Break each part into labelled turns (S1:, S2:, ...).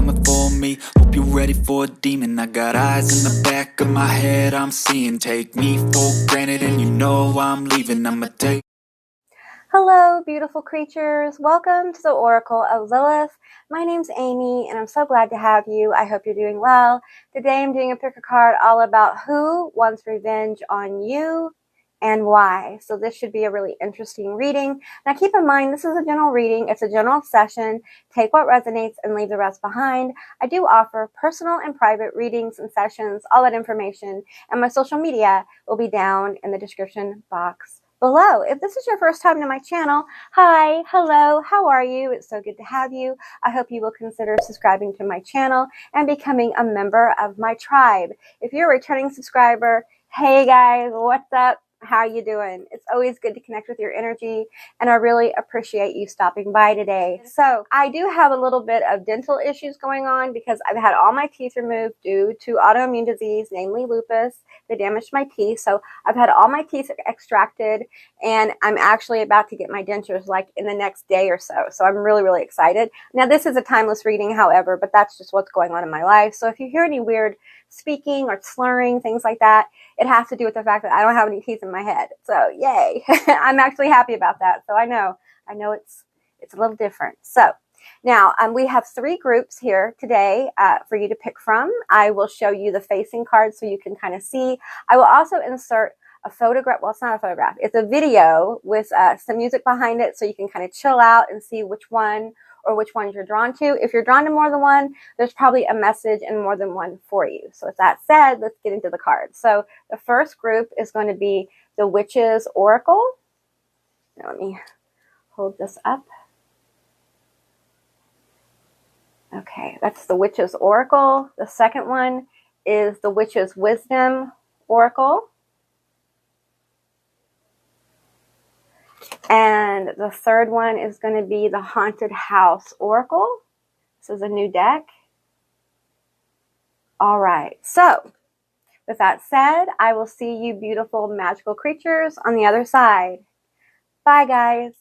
S1: coming for me. Hope you're ready for a demon. I got eyes in the back of my head, I'm seeing. Take me for granted and you know I'm leaving. I'ma take.
S2: Hello, beautiful creatures. Welcome to the Oracle of Lilith. My name's Amy, and I'm so glad to have you. I hope you're doing well. Today I'm doing a pick a card all about who wants revenge on you and why. So this should be a really interesting reading. Now keep in mind, this is a general reading. It's a general session. Take what resonates and leave the rest behind. I do offer personal and private readings and sessions. All that information and my social media will be down in the description box below. If this is your first time to my channel, hi, hello, how are you? It's so good to have you. I hope you will consider subscribing to my channel and becoming a member of my tribe. If you're a returning subscriber, hey guys, what's up? How are you doing? It's always good to connect with your energy, and I really appreciate you stopping by today. So I do have a little bit of dental issues going on because I've had all my teeth removed due to autoimmune disease, namely lupus. They damaged my teeth, so I've had all my teeth extracted, and I'm actually about to get my dentures like in the next day or so. So I'm really, really excited. Now this is a timeless reading, however, but that's just what's going on in my life. So if you hear any weird speaking or slurring, things like that, it has to do with the fact that I don't have any teeth in my head. So yay. I'm actually happy about that. So I know it's a little different. So now we have 3 groups here today for you to pick from. I will show you the facing cards so you can kind of see. I will also insert a photograph. Well, it's not a photograph. It's a video with some music behind it so you can kind of chill out and see which one or which ones you're drawn to. If you're drawn to more than one, there's probably a message and more than one for you. So with that said, let's get into the cards. So the first group is going to be the Witch's Oracle. Now let me hold this up. Okay, that's the Witch's Oracle. The second one is the Witch's Wisdom Oracle. And the third one is going to be the Haunted House Oracle. This is a new deck. All right, so with that said, I will see you beautiful magical creatures on the other side. Bye, guys.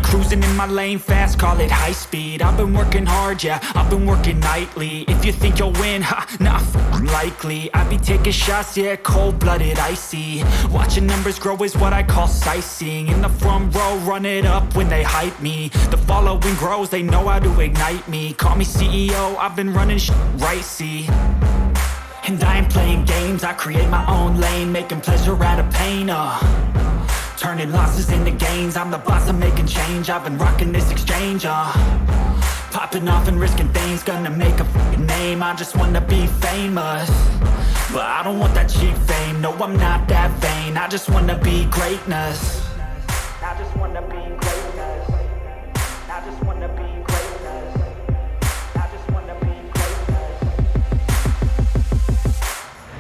S1: Cruising in my lane fast, call it high speed. I've been working hard, yeah, I've been working nightly. If you think you'll win, ha, not likely. I be taking shots, yeah, cold-blooded, icy. Watching numbers grow is what I call sightseeing. In the front row, run it up when they hype me. The following grows, they know how to ignite me. Call me CEO, I've been running right, see. And I ain't playing games, I create my own lane, making pleasure out of pain, turning losses into gains. I'm the boss, I'm making change. I've been rocking this exchange, popping off and risking things. Gonna make a f***ing name. I just wanna be famous, but I don't want that cheap fame. No, I'm not that vain. I just wanna be greatness. I just wanna be greatness. I just wanna be greatness. I just wanna be greatness.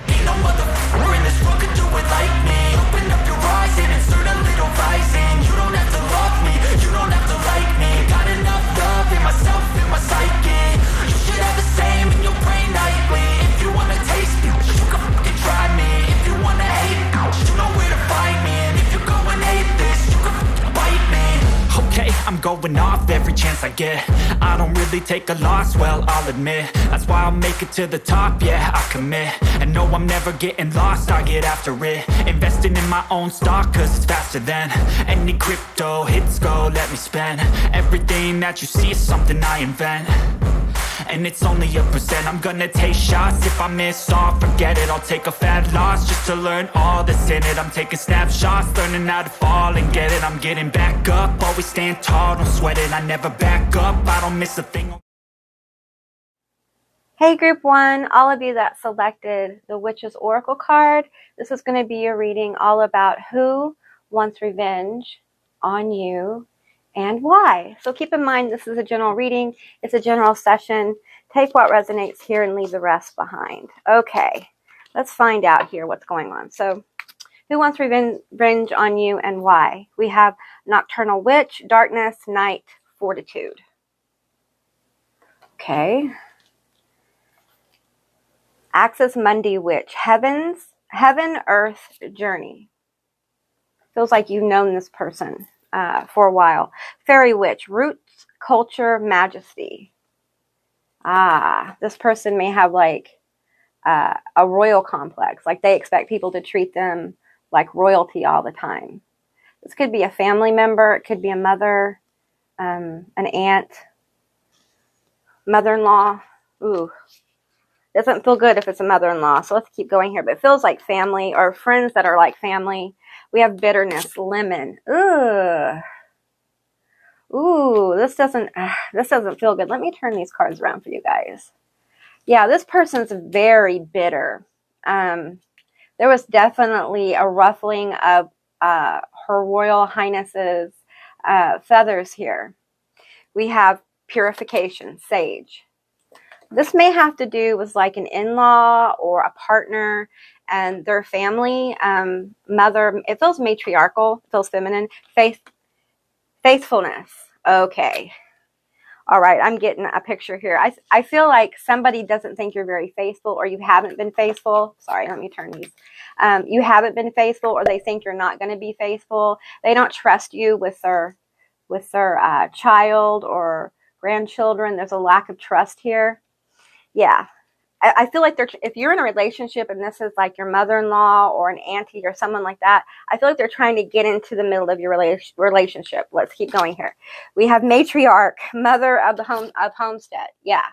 S1: Ain't no motherfucker in this world could do it like me. Open up your eyes and insert a little rising. You don't have to love me, you don't have to like me. Got enough love in myself, in my psyche. You should have the same in your brain nightly. If you wanna taste me, you can fucking try me. If you wanna hate, you know where to find me. And if you go and hate this, you can fucking bite me. Okay, I'm going off every chance I get. I don't really take a loss, well, I'll admit. That's why I'll make it to the top, yeah, I commit. And no, I'm never getting lost, I get after it. Investing in my own stock, cause it's faster than any crypto hits go, let me spend. Everything that you see is something I invent, and it's only a percent. I'm gonna take shots, if I miss all, forget it. I'll take a fat loss just to learn all that's in it. I'm taking snapshots, learning how to fall and get it. I'm getting back up, always stand tall, don't sweat it. I never back up, I don't miss a thing.
S2: Hey Group 1, all of you that selected the Witch's Oracle card, this is going to be your reading all about who wants revenge on you and why. So keep in mind, this is a general reading. It's a general session. Take what resonates here and leave the rest behind. Okay, let's find out here what's going on. So, who wants revenge on you and why? We have Nocturnal Witch, Darkness, Night, Fortitude. Okay. Axis Mundi Witch, Heaven, Earth, Journey. Feels like you've known this person for a while. Fairy Witch, Roots, Culture, Majesty. This person may have like a royal complex. Like they expect people to treat them like royalty all the time. This could be a family member. It could be a mother, an aunt, mother-in-law. Ooh. Doesn't feel good if it's a mother-in-law. So let's keep going here. But it feels like family or friends that are like family. We have bitterness, lemon. Ugh. Ooh, this doesn't feel good. Let me turn these cards around for you guys. Yeah, this person's very bitter. There was definitely a ruffling of Her Royal Highness's feathers here. We have purification, sage. This may have to do with like an in-law or a partner and their family, mother. It feels matriarchal, it feels feminine. Faithfulness. Okay. All right, I'm getting a picture here. I feel like somebody doesn't think you're very faithful, or you haven't been faithful. Sorry, let me turn these. You haven't been faithful, or they think you're not going to be faithful. They don't trust you with their child or grandchildren. There's a lack of trust here. Yeah. I feel like if you're in a relationship and this is like your mother-in-law or an auntie or someone like that, I feel like they're trying to get into the middle of your relationship. Let's keep going here. We have matriarch, mother of the homestead. Yeah,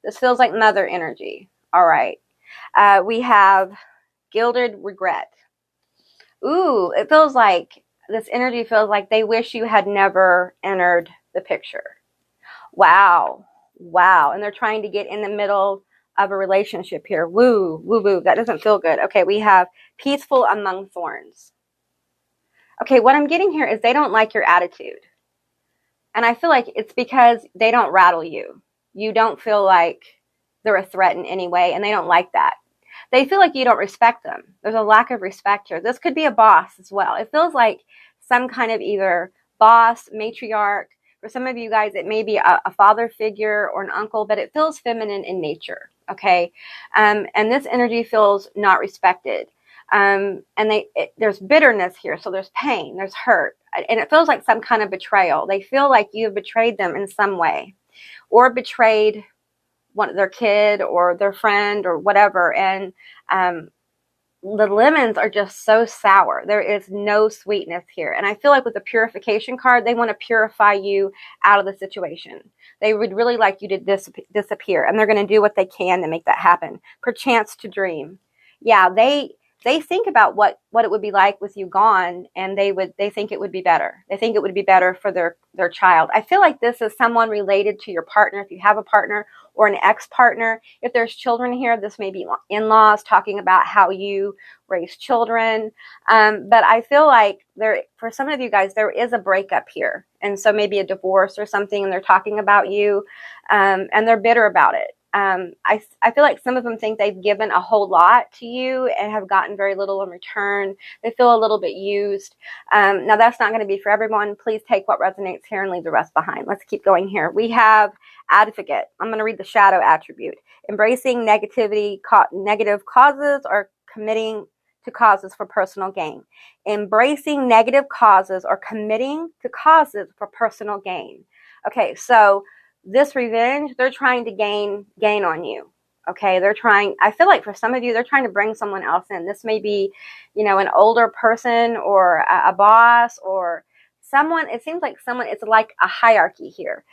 S2: this feels like mother energy. All right. We have gilded regret. Ooh, it feels like this energy feels like they wish you had never entered the picture. Wow. And they're trying to get in the middle of a relationship here. Woo. That doesn't feel good. Okay, we have peaceful among thorns. Okay, what I'm getting here is they don't like your attitude. And I feel like it's because they don't rattle you. You don't feel like they're a threat in any way, and they don't like that. They feel like you don't respect them. There's a lack of respect here. This could be a boss as well. It feels like some kind of either boss, matriarch. For some of you guys, it may be a father figure or an uncle, but it feels feminine in nature, okay? And this energy feels not respected. And there's bitterness here, so there's pain, there's hurt, and it feels like some kind of betrayal. They feel like you have betrayed them in some way, or betrayed their kid or their friend or whatever, and the lemons are just so sour. There is no sweetness here. And I feel like with the purification card, they want to purify you out of the situation. They would really like you to disappear. And they're going to do what they can to make that happen. Perchance to dream. Yeah, they think about what it would be like with you gone, and they think it would be better. They think it would be better for their child. I feel like this is someone related to your partner, if you have a partner, or an ex-partner. If there's children here, this may be in-laws talking about how you raise children. But I feel like for some of you guys, there is a breakup here. And so maybe a divorce or something, and they're talking about you, and they're bitter about it. I feel like some of them think they've given a whole lot to you and have gotten very little in return. They feel a little bit used. Now, that's not going to be for everyone. Please take what resonates here and leave the rest behind. Let's keep going here. We have advocate. I'm going to read the shadow attribute. Embracing negative causes or committing to causes for personal gain. Embracing negative causes or committing to causes for personal gain. Okay, so this revenge, they're trying to gain on you. Okay, I feel like for some of you, they're trying to bring someone else in. This may be, an older person or a boss or someone. It seems like it's like a hierarchy here.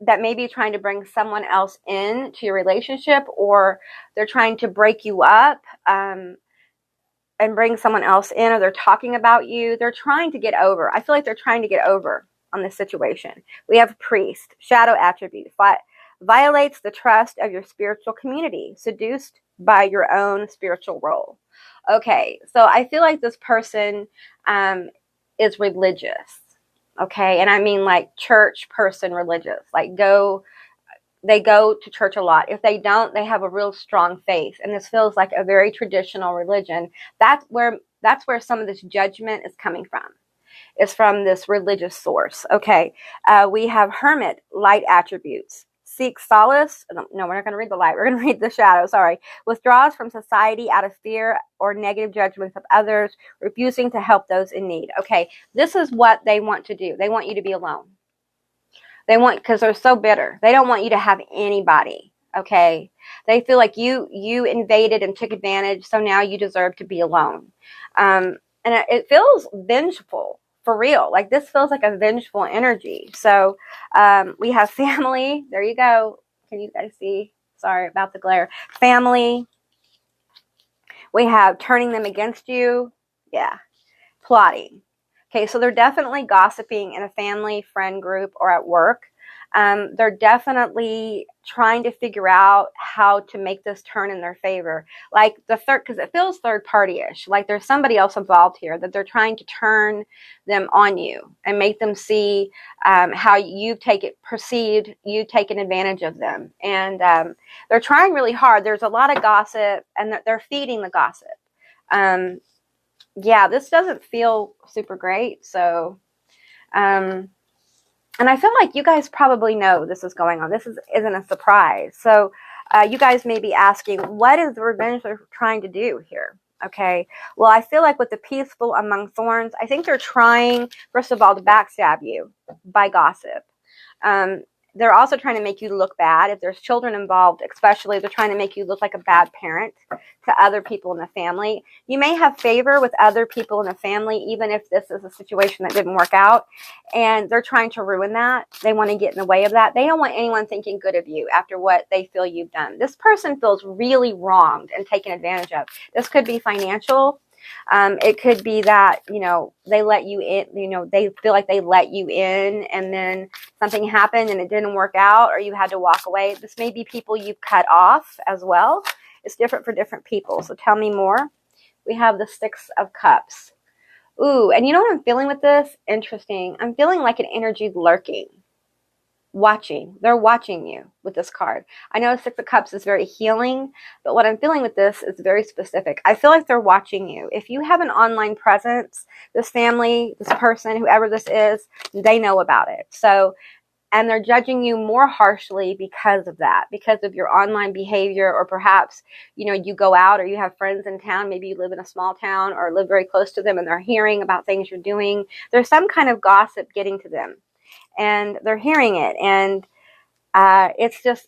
S2: That may be trying to bring someone else in to your relationship, or they're trying to break you up and bring someone else in, or they're talking about you. They're trying to get over. I feel like they're trying to get over on this situation. We have priest, shadow attribute, violates the trust of your spiritual community, seduced by your own spiritual role. Okay, so I feel like this person is religious. Okay, and I mean like church person religious, like go they go to church a lot. If they don't, they have a real strong faith. And this feels like a very traditional religion. That's where some of this judgment is coming from. It's from this religious source. Okay. We have hermit, light attributes. Seek solace. No, we're not going to read the light. We're going to read the shadow. Sorry. Withdraws from society out of fear or negative judgments of others, refusing to help those in need. Okay. This is what they want to do. They want you to be alone. They want, because they're so bitter. They don't want you to have anybody. Okay. They feel like you invaded and took advantage. So now you deserve to be alone. And it feels vengeful. For real. Like this feels like a vengeful energy. So we have family. There you go. Can you guys see? Sorry about the glare. Family. We have turning them against you. Yeah. Plotting. Okay, so they're definitely gossiping in a family, friend group, or at work. They're definitely trying to figure out how to make this turn in their favor. Like the third, because it feels third party-ish. Like there's somebody else involved here that they're trying to turn them on you and make them see how you've taken advantage of them. And they're trying really hard. There's a lot of gossip, and they're feeding the gossip. Yeah, this doesn't feel super great. So, and I feel like you guys probably know this is going on. This isn't a surprise. So you guys may be asking, what is the revenge they're trying to do here? Okay. Well, I feel like with the peaceful among thorns, I think they're trying, first of all, to backstab you by gossip. They're also trying to make you look bad. If there's children involved, especially, they're trying to make you look like a bad parent to other people in the family. You may have favor with other people in the family, even if this is a situation that didn't work out. And they're trying to ruin that. They want to get in the way of that. They don't want anyone thinking good of you after what they feel you've done. This person feels really wronged and taken advantage of. This could be financial. It could be that, they let you in, they feel like they let you in and then something happened and it didn't work out, or you had to walk away. This may be people you've cut off as well. It's different for different people. So tell me more. We have the Six of Cups. Ooh, and you know what I'm feeling with this? Interesting. I'm feeling like an energy lurking. Watching. They're watching you with this card. I know Six of Cups is very healing, but what I'm feeling with this is very specific. I feel like they're watching you. If you have an online presence, this family, this person, whoever this is, they know about it. So, and they're judging you more harshly because of that, because of your online behavior, or perhaps, you go out or you have friends in town. Maybe you live in a small town or live very close to them and they're hearing about things you're doing. There's some kind of gossip getting to them. And they're hearing it, and it's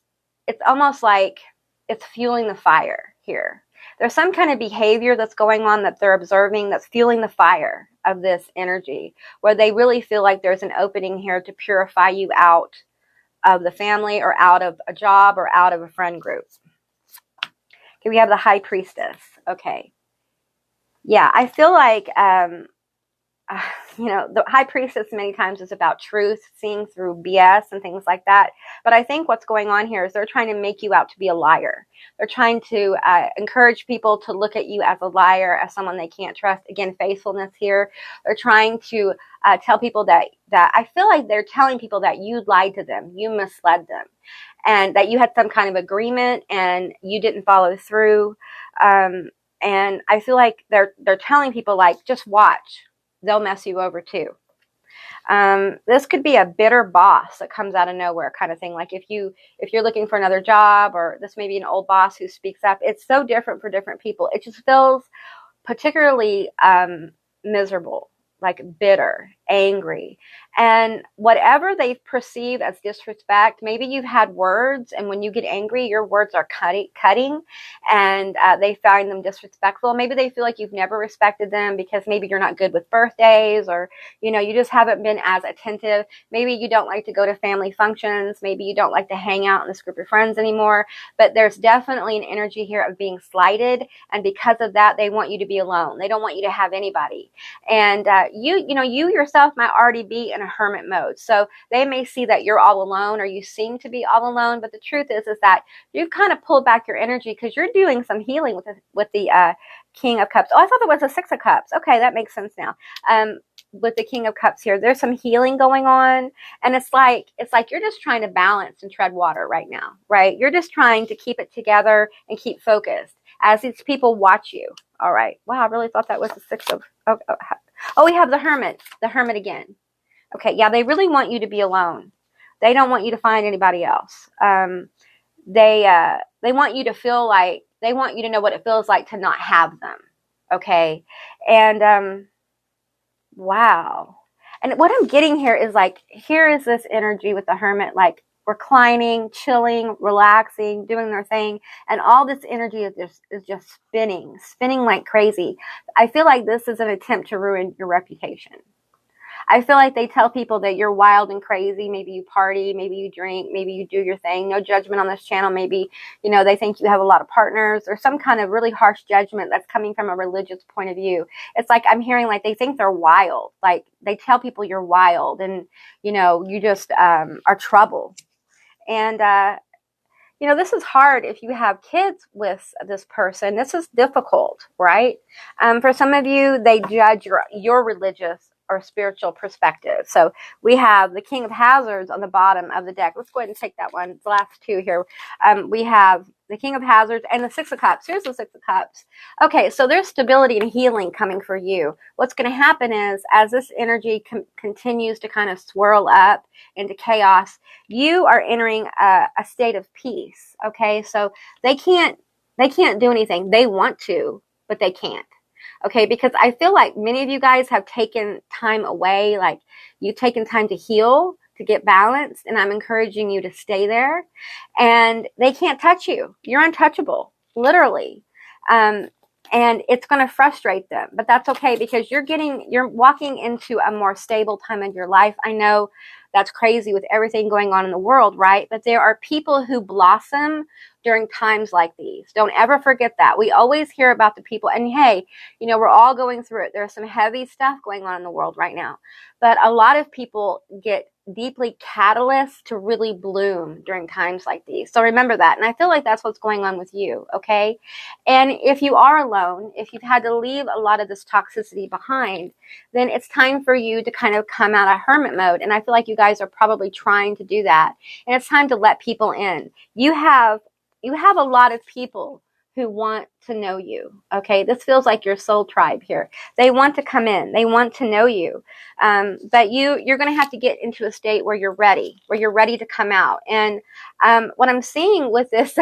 S2: almost like it's fueling the fire here. There's some kind of behavior that's going on that they're observing that's fueling the fire of this energy, where they really feel like there's an opening here to purify you out of the family, or out of a job, or out of a friend group. Okay, we have the High Priestess. Okay. Yeah, I feel like the High Priestess many times is about truth, seeing through BS and things like that. But I think what's going on here is they're trying to make you out to be a liar. They're trying to encourage people to look at you as a liar, as someone they can't trust. Again, faithfulness here. They're trying to tell people that I feel like they're telling people that you lied to them, you misled them, and that you had some kind of agreement and you didn't follow through. And I feel like they're telling people, like, just watch. They'll mess you over too. This could be a bitter boss that comes out of nowhere kind of thing. Like if you're looking for another job, or this may be an old boss who speaks up. It's so different for different people. It just feels particularly miserable, like bitter, angry. And whatever they've perceived as disrespect, maybe you've had words, and when you get angry, your words are cutting, and they find them disrespectful. Maybe they feel like you've never respected them because maybe you're not good with birthdays, or, you just haven't been as attentive. Maybe you don't like to go to family functions. Maybe you don't like to hang out in this group of friends anymore. But there's definitely an energy here of being slighted. And because of that, they want you to be alone. They don't want you to have anybody. And you yourself might already be in in a hermit mode. So they may see that you're all alone, or you seem to be all alone, but the truth is that you've kind of pulled back your energy because you're doing some healing with the King of Cups. Oh, I thought it was a Six of Cups. Okay, that makes sense now. With the King of Cups here, there's some healing going on, and it's like you're just trying to balance and tread water right now, right? You're just trying to keep it together and keep focused as these people watch you. All right. Wow, I really thought that was the Six of. Oh, we have the Hermit again. Okay, yeah, they really want you to be alone. They don't want you to find anybody else. They want you to feel like, they want you to know what it feels like to not have them. Okay, and wow. And what I'm getting here is like, here is this energy with the Hermit, like reclining, chilling, relaxing, doing their thing, and all this energy is just spinning like crazy. I feel like this is an attempt to ruin your reputation. I feel like they tell people that you're wild and crazy. Maybe you party, maybe you drink, maybe you do your thing. No judgment on this channel. Maybe, they think you have a lot of partners, or some kind of really harsh judgment that's coming from a religious point of view. It's like I'm hearing like they think they're wild. Like they tell people you're wild, and, you just are trouble. And, this is hard if you have kids with this person. This is difficult, right? For some of you, they judge your religious or spiritual perspective. So we have the King of Hazards on the bottom of the deck. Let's go ahead and take that one. The last two here. We have the King of Hazards and the Six of Cups. Here's the Six of Cups. Okay, so there's stability and healing coming for you. What's going to happen is, as this energy continues to kind of swirl up into chaos, you are entering a state of peace. Okay, so they can't do anything. They want to, but they can't. Okay, because I feel like many of you guys have taken time away, like you've taken time to heal, to get balanced, and I'm encouraging you to stay there. And they can't touch you. You're untouchable, literally. And it's going to frustrate them, but that's okay, because you're walking into a more stable time in your life. I know that's crazy with everything going on in the world, right? But there are people who blossom during times like these. Don't ever forget that. We always hear about the people, and hey, we're all going through it. There's some heavy stuff going on in the world right now, but a lot of people get deeply catalyst to really bloom during times like these. So remember that. And I feel like that's what's going on with you. Okay. And if you are alone, if you've had to leave a lot of this toxicity behind, then it's time for you to kind of come out of hermit mode. And I feel like you guys are probably trying to do that. And it's time to let people in. You have a lot of people who want to know you. Okay, this feels like your soul tribe here. They want to come in. They want to know you. But you're going to have to get into a state where you're ready to come out. And what I'm seeing with this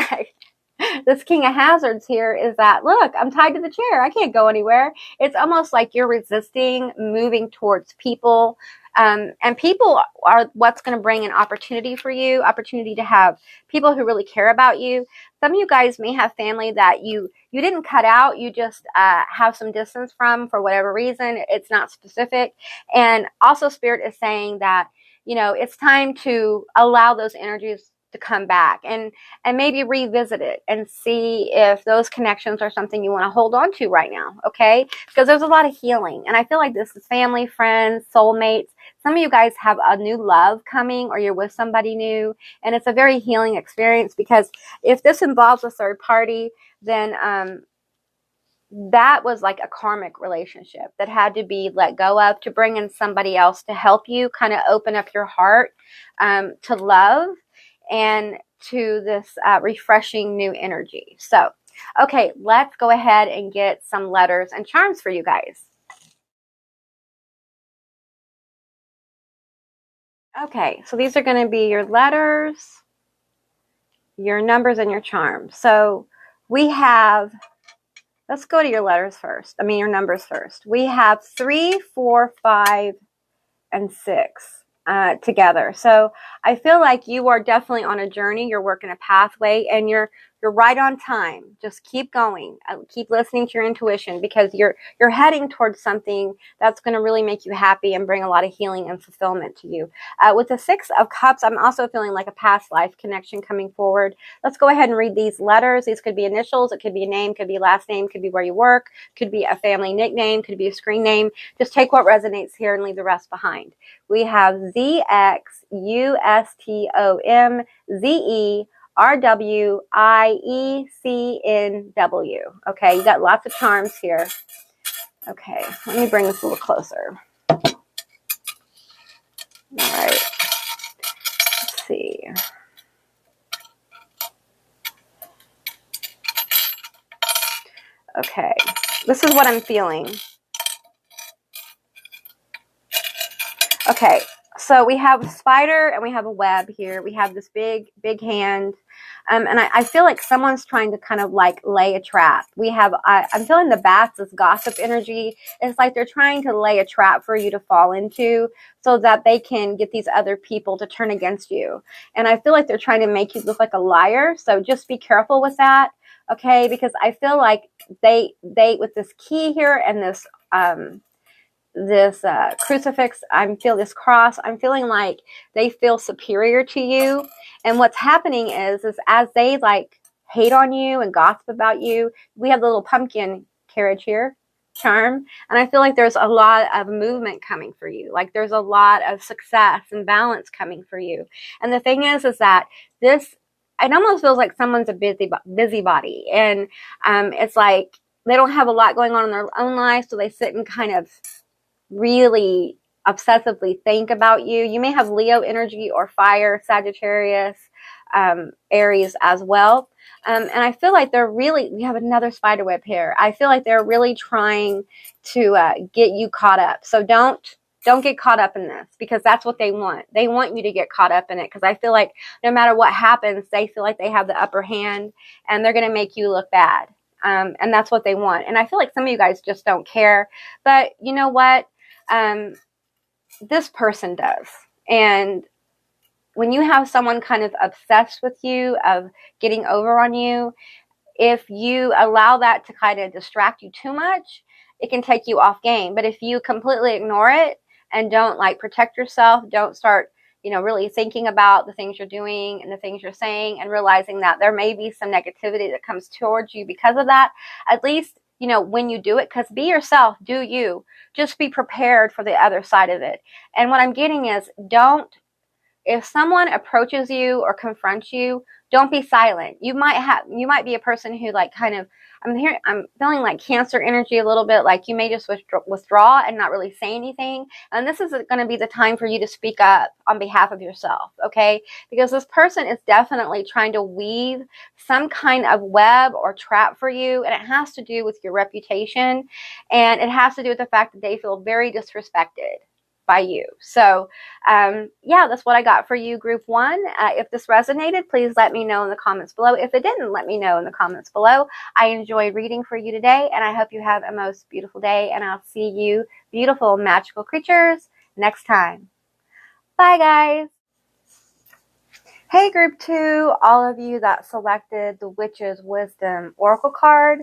S2: this King of Hazards here is that, look, I'm tied to the chair. I can't go anywhere. It's almost like you're resisting moving towards people. And people are what's going to bring an opportunity for you, opportunity to have people who really care about you. Some of you guys may have family that you didn't cut out. You just have some distance from for whatever reason. It's not specific. And also Spirit is saying that, it's time to allow those energies to come back and maybe revisit it and see if those connections are something you want to hold on to right now. Okay. Because there's a lot of healing. And I feel like this is family, friends, soulmates. Some of you guys have a new love coming, or you're with somebody new, and it's a very healing experience, because if this involves a third party, then that was like a karmic relationship that had to be let go of to bring in somebody else to help you kind of open up your heart to love and to this refreshing new energy. So, okay, let's go ahead and get some letters and charms for you guys. Okay, so these are going to be your letters, your numbers, and your charms. So we have, let's go to your letters first. Your numbers first. We have 3, 4, 5, and 6 together. So I feel like you are definitely on a journey. You're working a pathway, and you're You're right on time. Just keep going. Keep listening to your intuition, because you're heading towards something that's going to really make you happy and bring a lot of healing and fulfillment to you. With the Six of Cups, I'm also feeling like a past life connection coming forward. Let's go ahead and read these letters. These could be initials. It could be a name, could be last name, could be where you work, could be a family nickname, could be a screen name. Just take what resonates here and leave the rest behind. We have ZXUSTOMZE RWIECNW. Okay, you got lots of charms here. Okay, let me bring this a little closer. All right, let's see. Okay, this is what I'm feeling. Okay, so we have a spider and we have a web here. We have this big hand. And I feel like someone's trying to kind of like lay a trap. I'm feeling the bats as gossip energy. It's like they're trying to lay a trap for you to fall into so that they can get these other people to turn against you. And I feel like they're trying to make you look like a liar. So just be careful with that. Okay, because I feel like they with this key here and this crucifix, this cross, I'm feeling like they feel superior to you. And what's happening is as they like hate on you and gossip about you, we have the little pumpkin carriage here, charm, and I feel like there's a lot of movement coming for you. Like there's a lot of success and balance coming for you. And the thing is that it almost feels like someone's a busybody, and it's like they don't have a lot going on in their own life, so they sit and kind of really obsessively think about you. You may have Leo energy or fire, Sagittarius, Aries as well. And I feel like we have another spider web here. I feel like they're really trying to get you caught up. So don't get caught up in this, because that's what they want. They want you to get caught up in it, because I feel like no matter what happens, they feel like they have the upper hand and they're going to make you look bad. And that's what they want. And I feel like some of you guys just don't care. But you know what? This person does. And when you have someone kind of obsessed with you, of getting over on you, if you allow that to kind of distract you too much, it can take you off game. But if you completely ignore it and don't like protect yourself, don't start, really thinking about the things you're doing and the things you're saying, and realizing that there may be some negativity that comes towards you because of that, at least, when you do it, because be yourself, do you. Just be prepared for the other side of it. And what I'm getting is, if someone approaches you or confronts you, don't be silent. You might be a person who like kind of, I'm feeling like Cancer energy a little bit, like you may just withdraw and not really say anything. And this is going to be the time for you to speak up on behalf of yourself, okay? Because this person is definitely trying to weave some kind of web or trap for you, and it has to do with your reputation, and it has to do with the fact that they feel very disrespected by you. So yeah, that's what I got for you, group 1. If this resonated, please let me know in the comments below. If it didn't, let me know in the comments below. I enjoyed reading for you today, and I hope you have a most beautiful day, and I'll see you beautiful magical creatures next time. Bye guys. Hey group 2, all of you that selected the Witch's Wisdom Oracle card.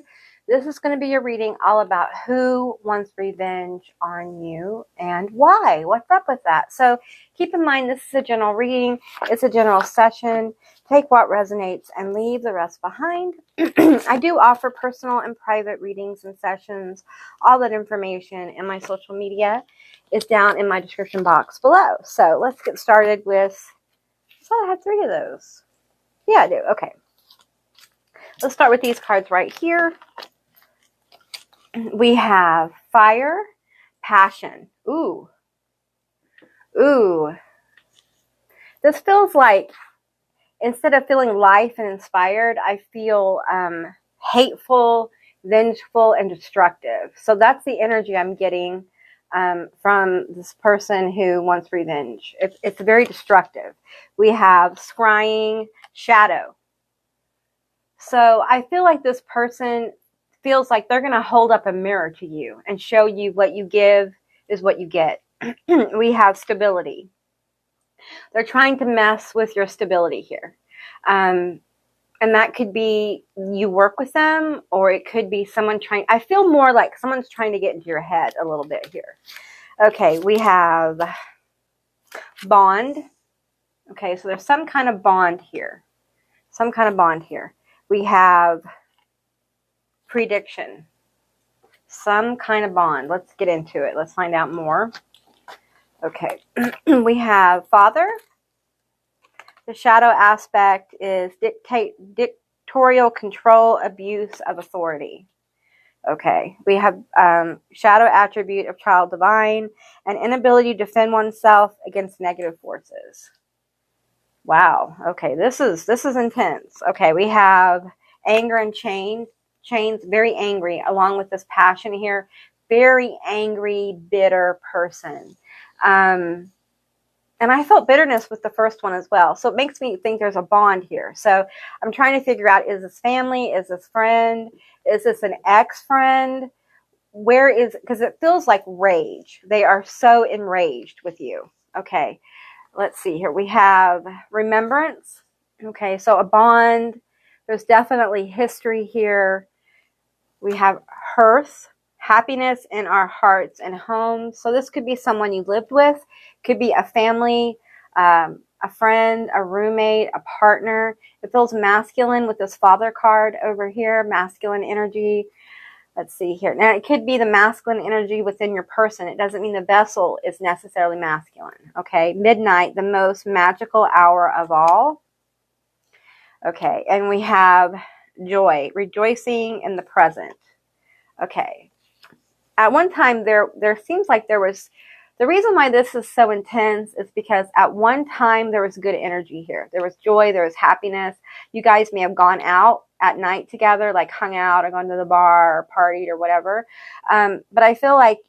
S2: This is going to be your reading all about who wants revenge on you and why. What's up with that? So keep in mind, this is a general reading. It's a general session. Take what resonates and leave the rest behind. I do offer personal and private readings and sessions. All that information and my social media is down in my description box below. So let's get started with, so I have 3 of those. Yeah, I do. Okay. Let's start with these cards right here. We have fire, passion. Ooh. This feels like, instead of feeling life and inspired, I feel hateful, vengeful, and destructive. So that's the energy I'm getting from this person who wants revenge. It's very destructive. We have scrying, shadow. So I feel like this person feels like they're going to hold up a mirror to you and show you what you give is what you get. We have stability. They're trying to mess with your stability here. And that could be you work with them, or it could be someone trying. I feel more like someone's trying to get into your head a little bit here. Okay, we have bond. Okay, so there's some kind of bond here. Some kind of bond here. We have prediction. Some kind of bond. Let's get into it. Let's find out more. Okay, we have father. The shadow aspect is dictatorial control, abuse of authority. Okay, we have shadow attribute of child divine, an inability to defend oneself against negative forces. Wow. Okay, this is intense. Okay, we have anger and chains, very angry, along with this passion here. Very angry, bitter person. And I felt bitterness with the first one as well. So it makes me think there's a bond here. So I'm trying to figure out, is this family? Is this friend? Is this an ex-friend? Where is, because it feels like rage. They are so enraged with you. Okay, let's see here. We have remembrance. Okay, so a bond. There's definitely history here. We have hearth, happiness in our hearts and homes. So this could be someone you lived with, could be a family, a friend, a roommate, a partner. It feels masculine with this father card over here, masculine energy. Let's see here. Now, it could be the masculine energy within your person. It doesn't mean the vessel is necessarily masculine. Okay, midnight, the most magical hour of all. Okay, and we have joy, rejoicing in the present. Okay. At one time, there seems like there was, the reason why this is so intense is because at one time there was good energy here. There was joy, there was happiness. You guys may have gone out at night together, like hung out or gone to the bar or partied or whatever. But I feel like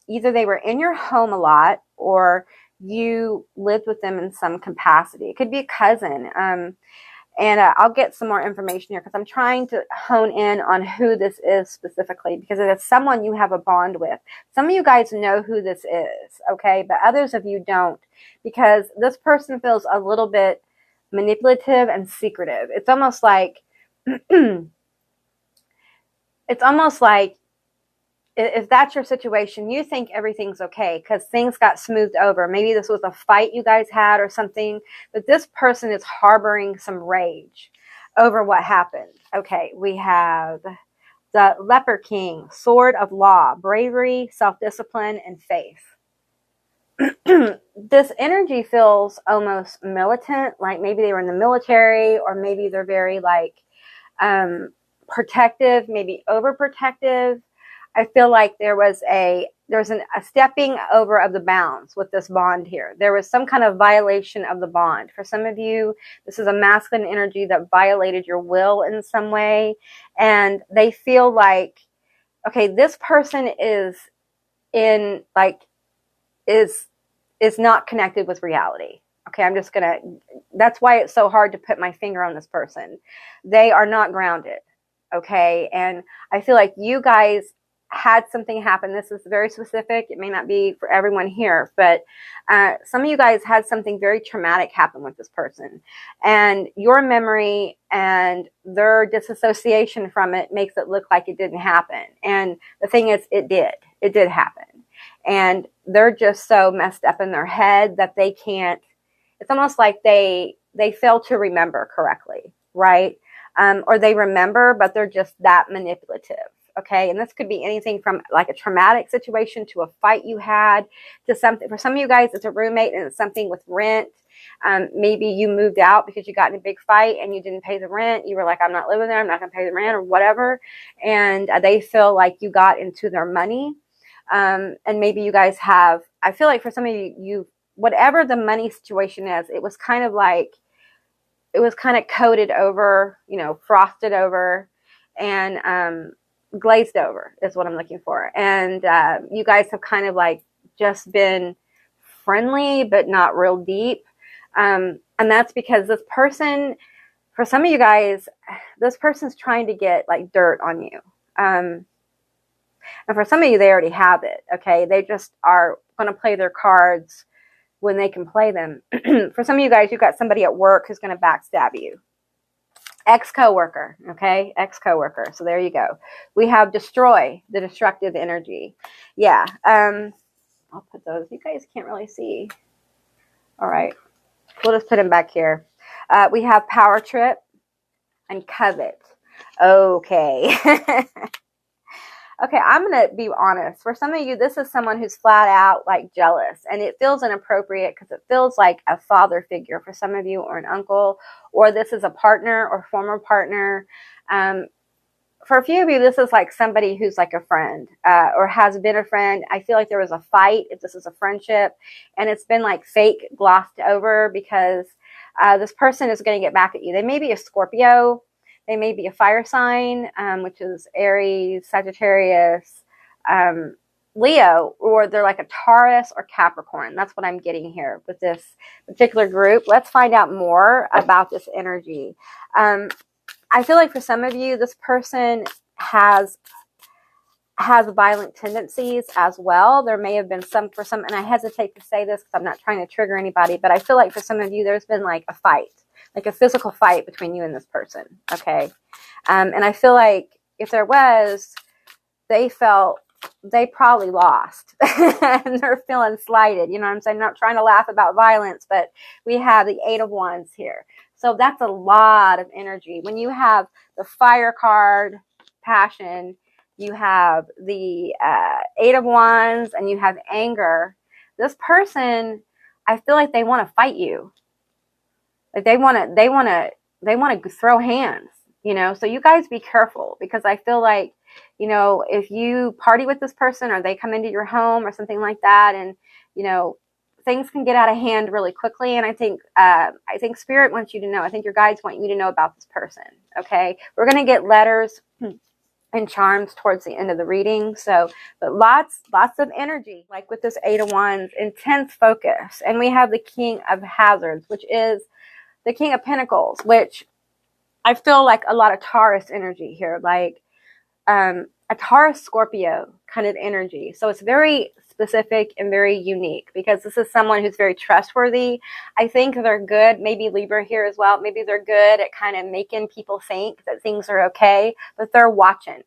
S2: either they were in your home a lot or you lived with them in some capacity. It could be a cousin. And I'll get some more information here because I'm trying to hone in on who this is specifically, because it is someone you have a bond with. Some of you guys know who this is, okay? But others of you don't, because this person feels a little bit manipulative and secretive. It's almost like, if that's your situation, you think everything's okay because things got smoothed over. Maybe this was a fight you guys had or something, but this person is harboring some rage over what happened. Okay, we have the Leper King, sword of law, bravery, self-discipline, and faith. This energy feels almost militant, like maybe they were in the military, or maybe they're very like protective, maybe overprotective. I feel like there was a stepping over of the bounds with this bond here. There was some kind of violation of the bond. For some of you, this is a masculine energy that violated your will in some way. And they feel like, okay, this person is not connected with reality. Okay, that's why it's so hard to put my finger on this person. They are not grounded. Okay, and I feel like you guys had something happen. This is very specific. It may not be for everyone here, but some of you guys had something very traumatic happen with this person. And your memory and their disassociation from it makes it look like it didn't happen. And the thing is, it did. It did happen. And they're just so messed up in their head that they can't, it's almost like they fail to remember correctly, right? Or they remember, but they're just that manipulative. Okay, and this could be anything from like a traumatic situation to a fight you had to something. For some of you guys, it's a roommate and it's something with rent. Maybe you moved out because you got in a big fight and you didn't pay the rent. You were like, I'm not living there. I'm not going to pay the rent or whatever. And they feel like you got into their money. And maybe you guys have, I feel like for some of you, whatever the money situation is, it was kind of coated over, frosted over and glazed over is what I'm looking for. And you guys have kind of like just been friendly, but not real deep. And that's because this person, for some of you guys, this person's trying to get like dirt on you. And for some of you, they already have it. Okay. They just are going to play their cards when they can play them. For some of you guys, you've got somebody at work who's going to backstab you. Ex-coworker, okay? Ex-coworker. So there you go. We have destroy, the destructive energy. Yeah. I'll put those. You guys can't really see. All right. We'll just put them back here. We have power trip and covet. Okay. Okay, I'm going to be honest. For some of you, this is someone who's flat out like jealous, and it feels inappropriate because it feels like a father figure for some of you, or an uncle, or this is a partner or former partner. For a few of you, this is like somebody who's like a friend, or has been a friend. I feel like there was a fight if this is a friendship, and it's been like fake glossed over because this person is going to get back at you. They may be a Scorpio. They may be a fire sign, which is Aries, Sagittarius, Leo, or they're like a Taurus or Capricorn. That's what I'm getting here with this particular group. Let's find out more about this energy. I feel like for some of you, this person has violent tendencies as well. There may have been some, and I hesitate to say this because I'm not trying to trigger anybody, but I feel like for some of you, there's been like a fight. Like a physical fight between you and this person, okay? And I feel like if there was, they probably lost. And they're feeling slighted, you know what I'm saying? I'm not trying to laugh about violence, but we have the 8 of Wands here. So that's a lot of energy. When you have the fire card, passion, you have the 8 of Wands, and you have anger, this person, I feel like they want to fight you. Like they want to throw hands, you know, so you guys be careful, because I feel like, you know, if you party with this person or they come into your home or something like that, and, you know, things can get out of hand really quickly. And I think Spirit wants you to know, I think your guides want you to know about this person. Okay. We're going to get letters and charms towards the end of the reading. So, but lots of energy, like with this 8 of Wands, intense focus. And we have the King of Hazards, which is the King of Pentacles, which I feel like a lot of Taurus energy here, like a Taurus Scorpio kind of energy. So it's very specific and very unique, because this is someone who's very trustworthy. I think they're good. Maybe Libra here as well. Maybe they're good at kind of making people think that things are okay, but they're watching.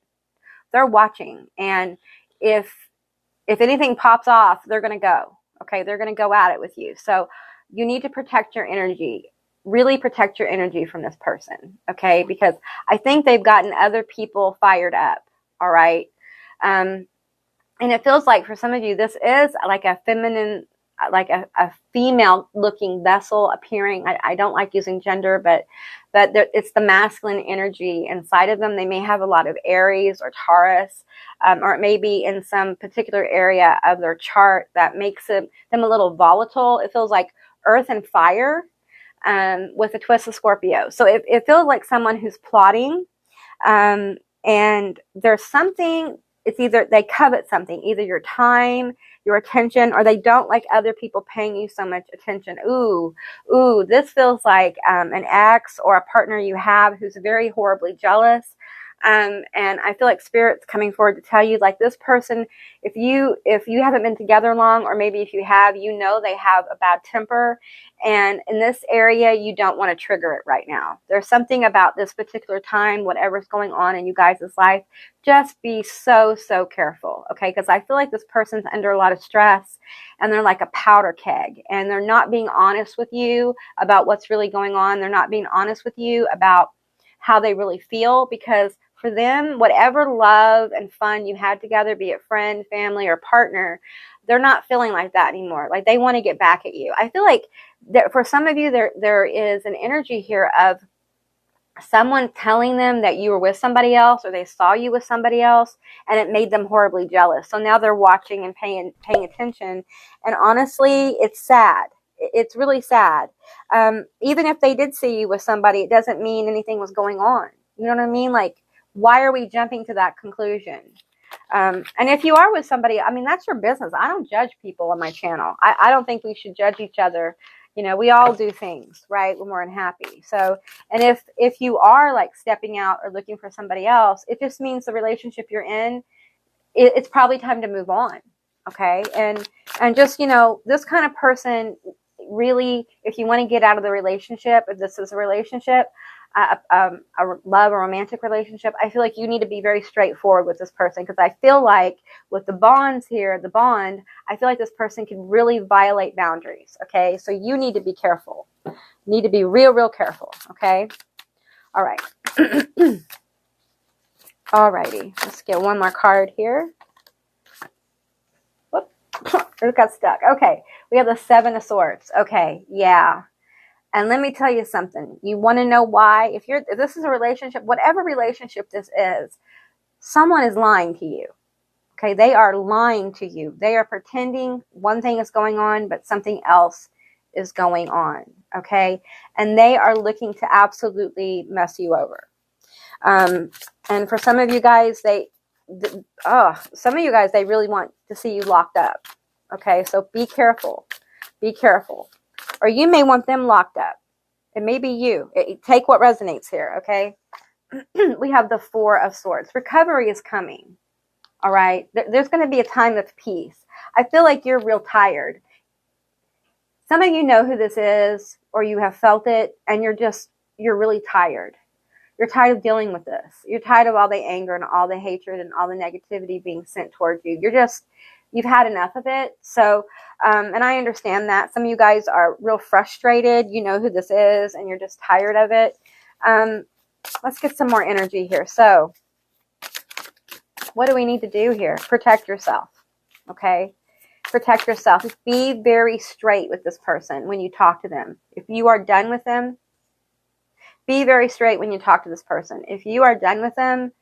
S2: They're watching. And if anything pops off, they're going to go. Okay. They're going to go at it with you. So you need to protect your energy. Really protect your energy from this person, okay? Because I think they've gotten other people fired up, all right? And it feels like for some of you, this is like a feminine, like a female-looking vessel appearing. I don't like using gender, but it's the masculine energy inside of them. They may have a lot of Aries or Taurus, or it may be in some particular area of their chart that makes them a little volatile. It feels like earth and fire. With a twist of Scorpio. So it feels like someone who's plotting, and there's something, it's either they covet something, either your time, your attention, or they don't like other people paying you so much attention. Ooh, this feels like an ex or a partner you have who's very horribly jealous. And I feel like Spirit's coming forward to tell you, like, this person, if you haven't been together long, or maybe if you have, you know they have a bad temper, and in this area you don't want to trigger it right now. There's something about this particular time, whatever's going on in you guys' life, just be so careful, okay? Because I feel like this person's under a lot of stress, and they're like a powder keg, and they're not being honest with you about what's really going on. They're not being honest with you about how they really feel, because for them, whatever love and fun you had together, be it friend, family, or partner, they're not feeling like that anymore. Like they want to get back at you. I feel like that for some of you, there is an energy here of someone telling them that you were with somebody else, or they saw you with somebody else, and it made them horribly jealous. So now they're watching and paying attention. And honestly, it's sad. It's really sad. Even if they did see you with somebody, it doesn't mean anything was going on. You know what I mean? Like, why are we jumping to that conclusion? And if you are with somebody, I mean, that's your business. I don't judge people on my channel. I don't think we should judge each other. You know, we all do things, right, when we're unhappy. So, and if you are like stepping out or looking for somebody else, it just means the relationship you're in, it's probably time to move on. Okay. And just, you know, this kind of person really, if you want to get out of the relationship, if this is a relationship, love or romantic relationship, I feel like you need to be very straightforward with this person, because I feel like with the bonds here, I feel like this person can really violate boundaries. Okay, so you need to be careful. You need to be real careful. Okay, all right. Alrighty, let's get one more card here. Whoop, it got stuck. Okay, we have the Seven of Swords. Okay, yeah. And let me tell you something. You want to know why? If this is a relationship, whatever relationship this is, someone is lying to you. Okay, they are lying to you. They are pretending one thing is going on, but something else is going on. Okay, and they are looking to absolutely mess you over. And for some of you guys, they really want to see you locked up. Okay, so be careful. Be careful. Or you may want them locked up. It may be you. Take what resonates here, okay? We have the Four of Swords. Recovery is coming, all right? There's going to be a time of peace. I feel like you're real tired. Some of you know who this is, or you have felt it, and you're really tired. You're tired of dealing with this. You're tired of all the anger and all the hatred and all the negativity being sent towards you. You've had enough of it. So, and I understand that. Some of you guys are real frustrated. You know who this is, and you're just tired of it. Let's get some more energy here. So, what do we need to do here? Protect yourself, okay? Protect yourself. Be very straight with this person when you talk to them. If you are done with them, be very straight when you talk to this person. If you are done with them,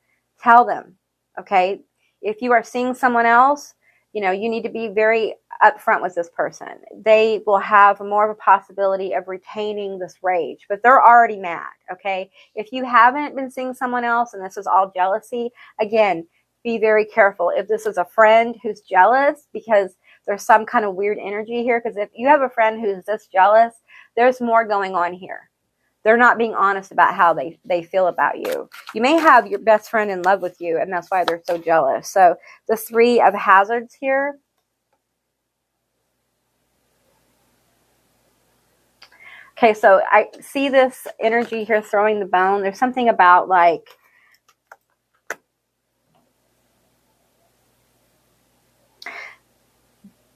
S2: tell them, okay? If you are seeing someone else, you need to be very upfront with this person. They will have more of a possibility of retaining this rage, but they're already mad, okay? If you haven't been seeing someone else and this is all jealousy, again, be very careful. If this is a friend who's jealous because there's some kind of weird energy here, because if you have a friend who's this jealous, there's more going on here. They're not being honest about how they feel about you. You may have your best friend in love with you, and that's why they're so jealous. So the Three of Hazards here. Okay, so I see this energy here throwing the bone. There's something about like,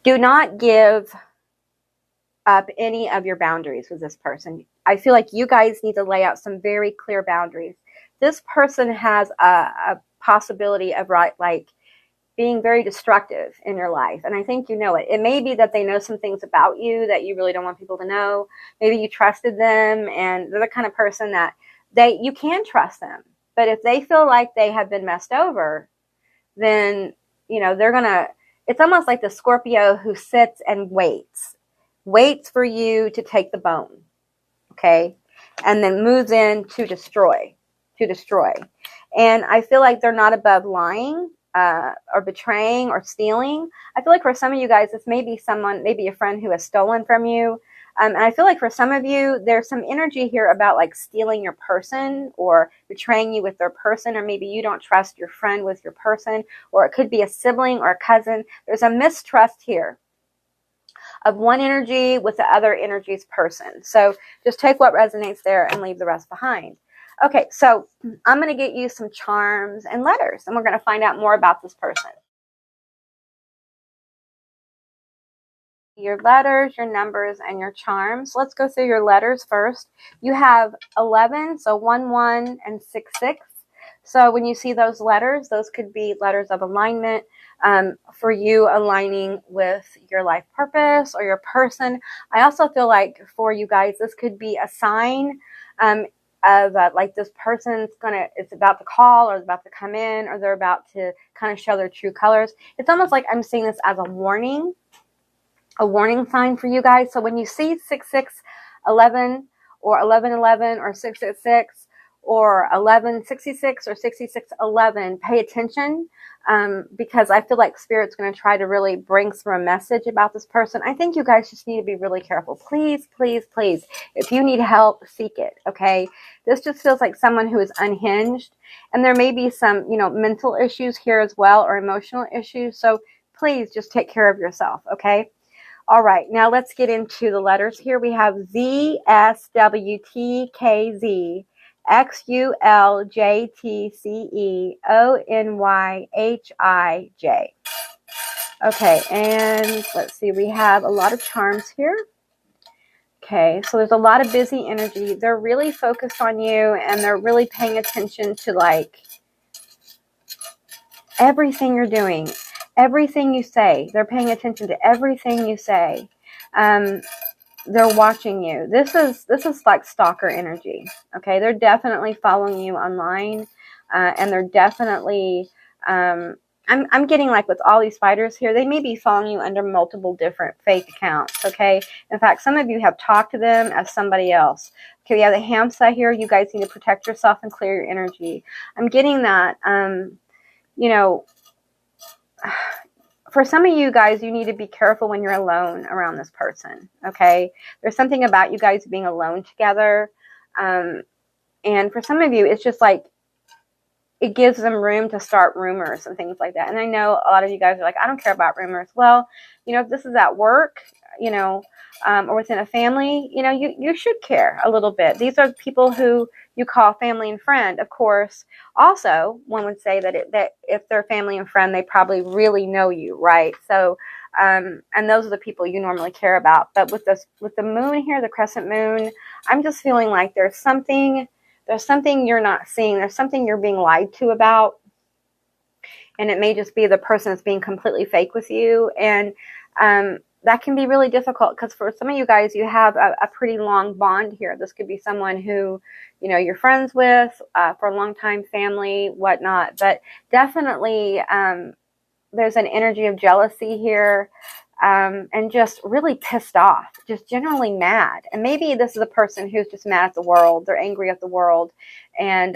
S2: do not give up any of your boundaries with this person. I feel like you guys need to lay out some very clear boundaries. This person has a possibility of being very destructive in your life, and I think you know it. It may be that they know some things about you that you really don't want people to know. Maybe you trusted them, and they're the kind of person that you can trust them. But if they feel like they have been messed over, then they're gonna. It's almost like the Scorpio who sits and waits for you to take the bone, okay? And then moves in to destroy. And I feel like they're not above lying or betraying or stealing. I feel like for some of you guys, this may be someone, maybe a friend who has stolen from you. And I feel like for some of you, there's some energy here about like stealing your person or betraying you with their person, or maybe you don't trust your friend with your person, or it could be a sibling or a cousin. There's a mistrust here of one energy with the other energy's person. So just take what resonates there and leave the rest behind. Okay, so I'm going to get you some charms and letters, and we're going to find out more about this person. Your letters, your numbers, and your charms. Let's go through your letters first. You have 11, so 1, 1, and 6, 6. So when you see those letters, those could be letters of alignment for you aligning with your life purpose or your person. I also feel like for you guys, this could be a sign of like this person's it's about to call, or it's about to come in, or they're about to kind of show their true colors. It's almost like I'm seeing this as a warning sign for you guys. So when you see 6611 or 1111 or 666 or 1166 or 6611, pay attention, because I feel like Spirit's going to try to really bring through a message about this person. I think you guys just need to be really careful. Please, please, please. If you need help, seek it, okay? This just feels like someone who is unhinged, and there may be some, mental issues here as well, or emotional issues. So please just take care of yourself, okay? All right, now let's get into the letters here. We have Z, S, W, T, K, Z, XULJTCEONYHIJ. Okay, and let's see, we have a lot of charms here. Okay, so there's a lot of busy energy. They're really focused on you, and they're really paying attention to like everything you're doing, everything you say. They're paying attention to everything you say. They're watching you. This is like stalker energy. Okay, they're definitely following you online, and they're definitely. I'm getting like with all these fighters here, they may be following you under multiple different fake accounts. Okay, in fact, some of you have talked to them as somebody else. Okay, we have the Hamsa here. You guys need to protect yourself and clear your energy. I'm getting that. You know. For some of you guys, you need to be careful when you're alone around this person, okay? There's something about you guys being alone together. And for some of you, it's just like it gives them room to start rumors and things like that. And I know a lot of you guys are like, I don't care about rumors. Well, you know, if this is at work, you know, or within a family, you know, you should care a little bit. These are people who you call family and friend. Of course, also, one would say that if they're family and friend, they probably really know you, right? So, and those are the people you normally care about. But with the moon here, the crescent moon, I'm just feeling like there's something you're not seeing. There's something you're being lied to about. And it may just be the person that's being completely fake with you. And that can be really difficult because for some of you guys, you have a pretty long bond here. This could be someone who, you know, you're friends with for a long time, family, whatnot. But definitely there's an energy of jealousy here and just really pissed off, just generally mad. And maybe this is a person who's just mad at the world. They're angry at the world and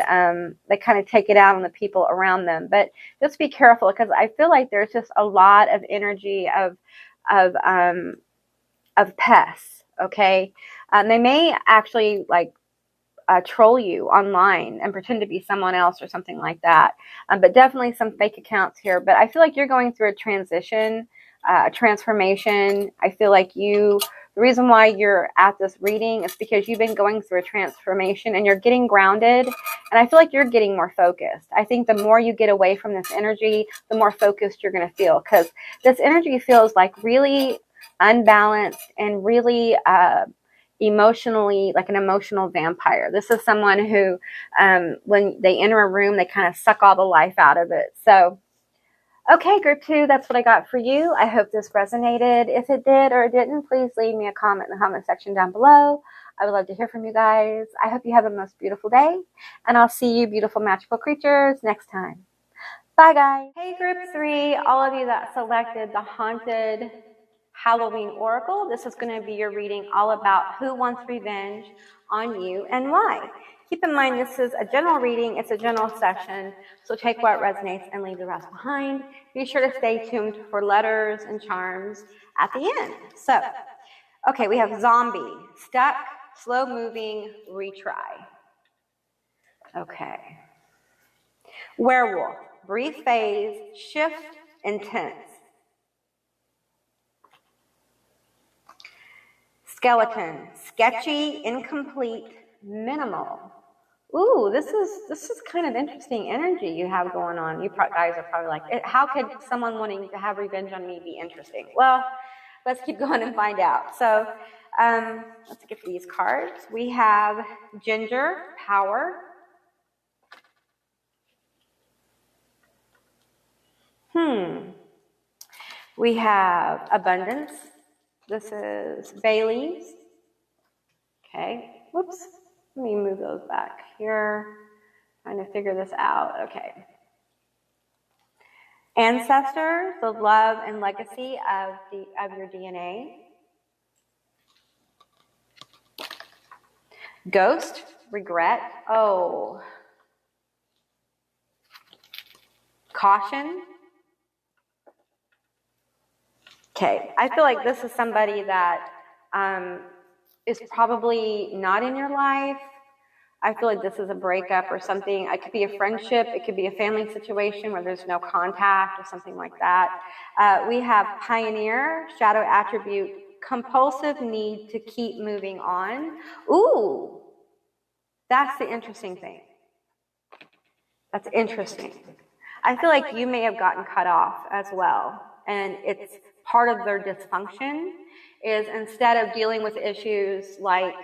S2: they kind of take it out on the people around them. But just be careful because I feel like there's just a lot of energy of pests, okay? They may actually like troll you online and pretend to be someone else or something like that. But definitely some fake accounts here. But I feel like you're going through a transition, a transformation. I feel like the reason why you're at this reading is because you've been going through a transformation and you're getting grounded. And I feel like you're getting more focused. I think the more you get away from this energy, the more focused you're going to feel because this energy feels like really unbalanced and really emotionally, like an emotional vampire. This is someone who, when they enter a room, they kind of suck all the life out of it. So, okay, group 2, that's what I got for you. I hope this resonated. If it did or it didn't, please leave me a comment in the comment section down below. I would love to hear from you guys. I hope you have the most beautiful day, and I'll see you beautiful magical creatures next time. Bye, guys. Hey, group 3, all of you that selected the Haunted Halloween Oracle. This is going to be your reading all about who wants revenge on you and why. Keep in mind, this is a general reading. It's a general session, so take what resonates and leave the rest behind. Be sure to stay tuned for letters and charms at the end. So, okay, we have zombie, stuck, slow moving, retry. Okay. Werewolf, brief phase, shift, intense. Skeleton, sketchy, incomplete, minimal. Ooh, this is kind of interesting energy you have going on. You guys are probably like, how could someone wanting to have revenge on me be interesting? Well, let's keep going and find out. So, let's get these cards. We have Ginger, power. We have abundance. This is Bailey's. Okay. Whoops. Let me move those back here. Trying to figure this out. Okay. Ancestors, the love and legacy of your DNA. Ghost, regret. Oh. Caution. Okay, I feel like this is somebody that is probably not in your life. I feel like this is a breakup or something. It could be a friendship. It could be a family situation where there's no contact or something like that. We have pioneer, shadow attribute, compulsive need to keep moving on. Ooh, That's the interesting thing. That's interesting. I feel like you may have gotten cut off as well. And it's part of their dysfunction is instead of dealing with issues like,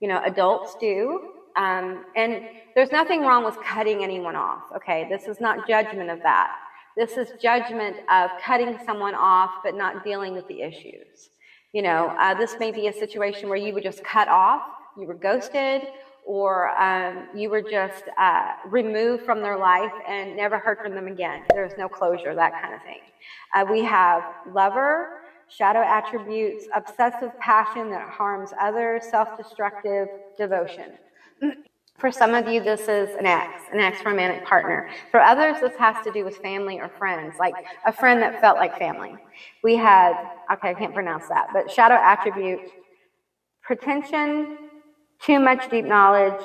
S2: adults do, and there's nothing wrong with cutting anyone off, okay? This is not judgment of that. This is judgment of cutting someone off but not dealing with the issues. This may be a situation where you were just cut off, you were ghosted, or you were just removed from their life and never heard from them again. There's no closure, that kind of thing. We have lover, shadow attributes, obsessive passion that harms others, self-destructive devotion. For some of you, this is an ex-romantic partner. For others, this has to do with family or friends, like a friend that felt like family. We had, I can't pronounce that, but shadow attributes, pretension, too much deep knowledge.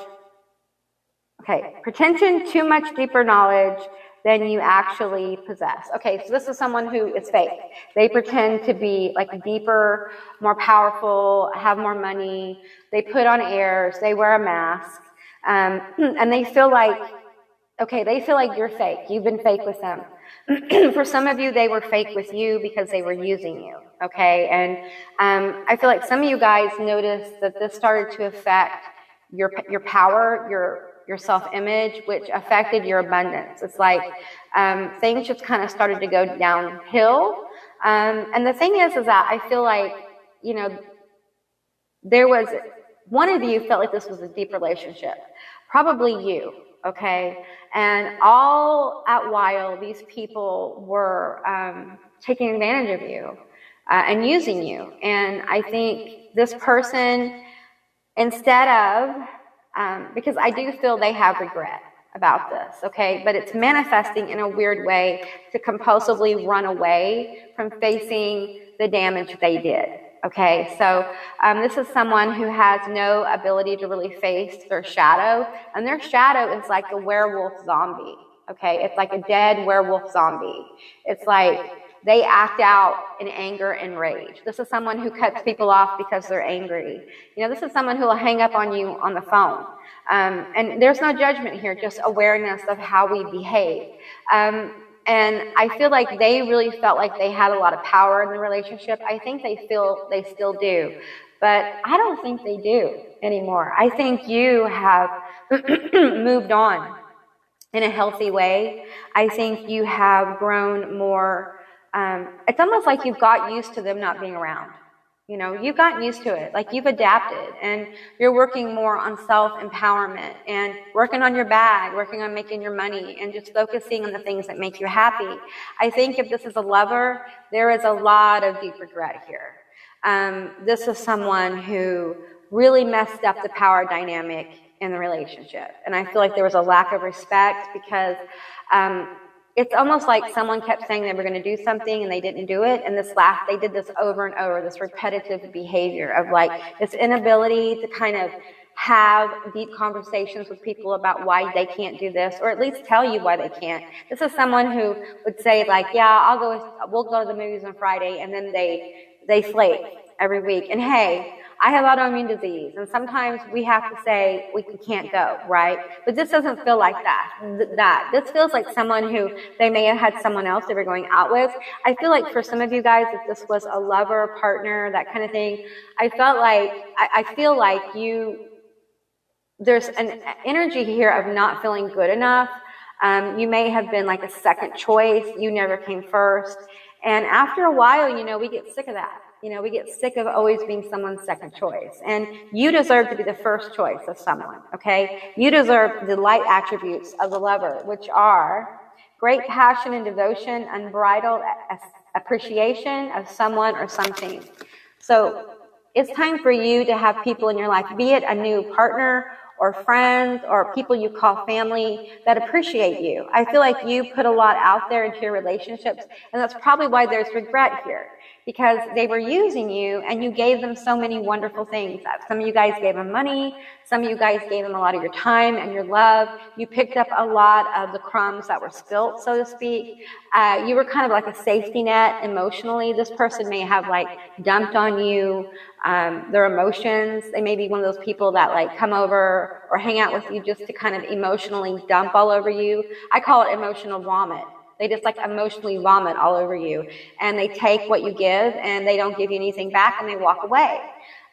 S2: Okay, pretension, too much deeper knowledge than you actually possess. Okay, so this is someone who is fake. They pretend to be like deeper, more powerful, have more money. They put on airs, they wear a mask, and they feel like, you're fake. You've been fake with them. For some of you, they were fake with you because they were using you, okay? And I feel like some of you guys noticed that this started to affect your power, your self-image, which affected your abundance. It's like things just kind of started to go downhill. And the thing is that I feel like, there was, one of you felt like this was a deep relationship, probably you. Okay, and all at while these people were taking advantage of you and using you. And I think this person, instead of, because I do feel they have regret about this, okay, but it's manifesting in a weird way to compulsively run away from facing the damage they did. Okay, so this is someone who has no ability to really face their shadow, and their shadow is like a werewolf zombie. Okay, it's like a dead werewolf zombie. It's like they act out in anger and rage. This is someone who cuts people off because they're angry. This is someone who will hang up on you on the phone. And there's no judgment here, just awareness of how we behave. And I feel like they really felt like they had a lot of power in the relationship. I think they feel they still do, but I don't think they do anymore. I think you have moved on in a healthy way. I think you have grown more. It's almost like you've got used to them not being around. You've gotten used to it, like you've adapted, and you're working more on self-empowerment and working on your bag, working on making your money, and just focusing on the things that make you happy. I think if this is a lover, there is a lot of deep regret here. This is someone who really messed up the power dynamic in the relationship, and I feel like there was a lack of respect because it's almost like someone kept saying they were going to do something and they didn't do it. And they did this over and over, this repetitive behavior of like this inability to kind of have deep conversations with people about why they can't do this, or at least tell you why they can't. This is someone who would say like, yeah, we'll go to the movies on Friday, and then they flake every week. And hey, I have autoimmune disease, and sometimes we have to say we can't go, right? But this doesn't feel like that. This feels like someone who they may have had someone else they were going out with. I feel like for some of you guys, if this was a lover, partner, that kind of thing, I feel like there's an energy here of not feeling good enough. You may have been like a second choice. You never came first. And after a while, we get sick of that. We get sick of always being someone's second choice. And you deserve to be the first choice of someone, okay? You deserve the light attributes of the lover, which are great passion and devotion, unbridled appreciation of someone or something. So it's time for you to have people in your life, be it a new partner or friends or people you call family, that appreciate you. I feel like you put a lot out there into your relationships, and that's probably why there's regret here. because they were using you and you gave them so many wonderful things. Some of you guys gave them money. Some of you guys gave them a lot of your time and your love. You picked up a lot of the crumbs that were spilt, so to speak. You were kind of like a safety net emotionally. This person may have like dumped on you their emotions. They may be one of those people that like come over or hang out with you just to kind of emotionally dump all over you. I call it emotional vomit. They just like emotionally vomit all over you, and they take what you give and they don't give you anything back and they walk away.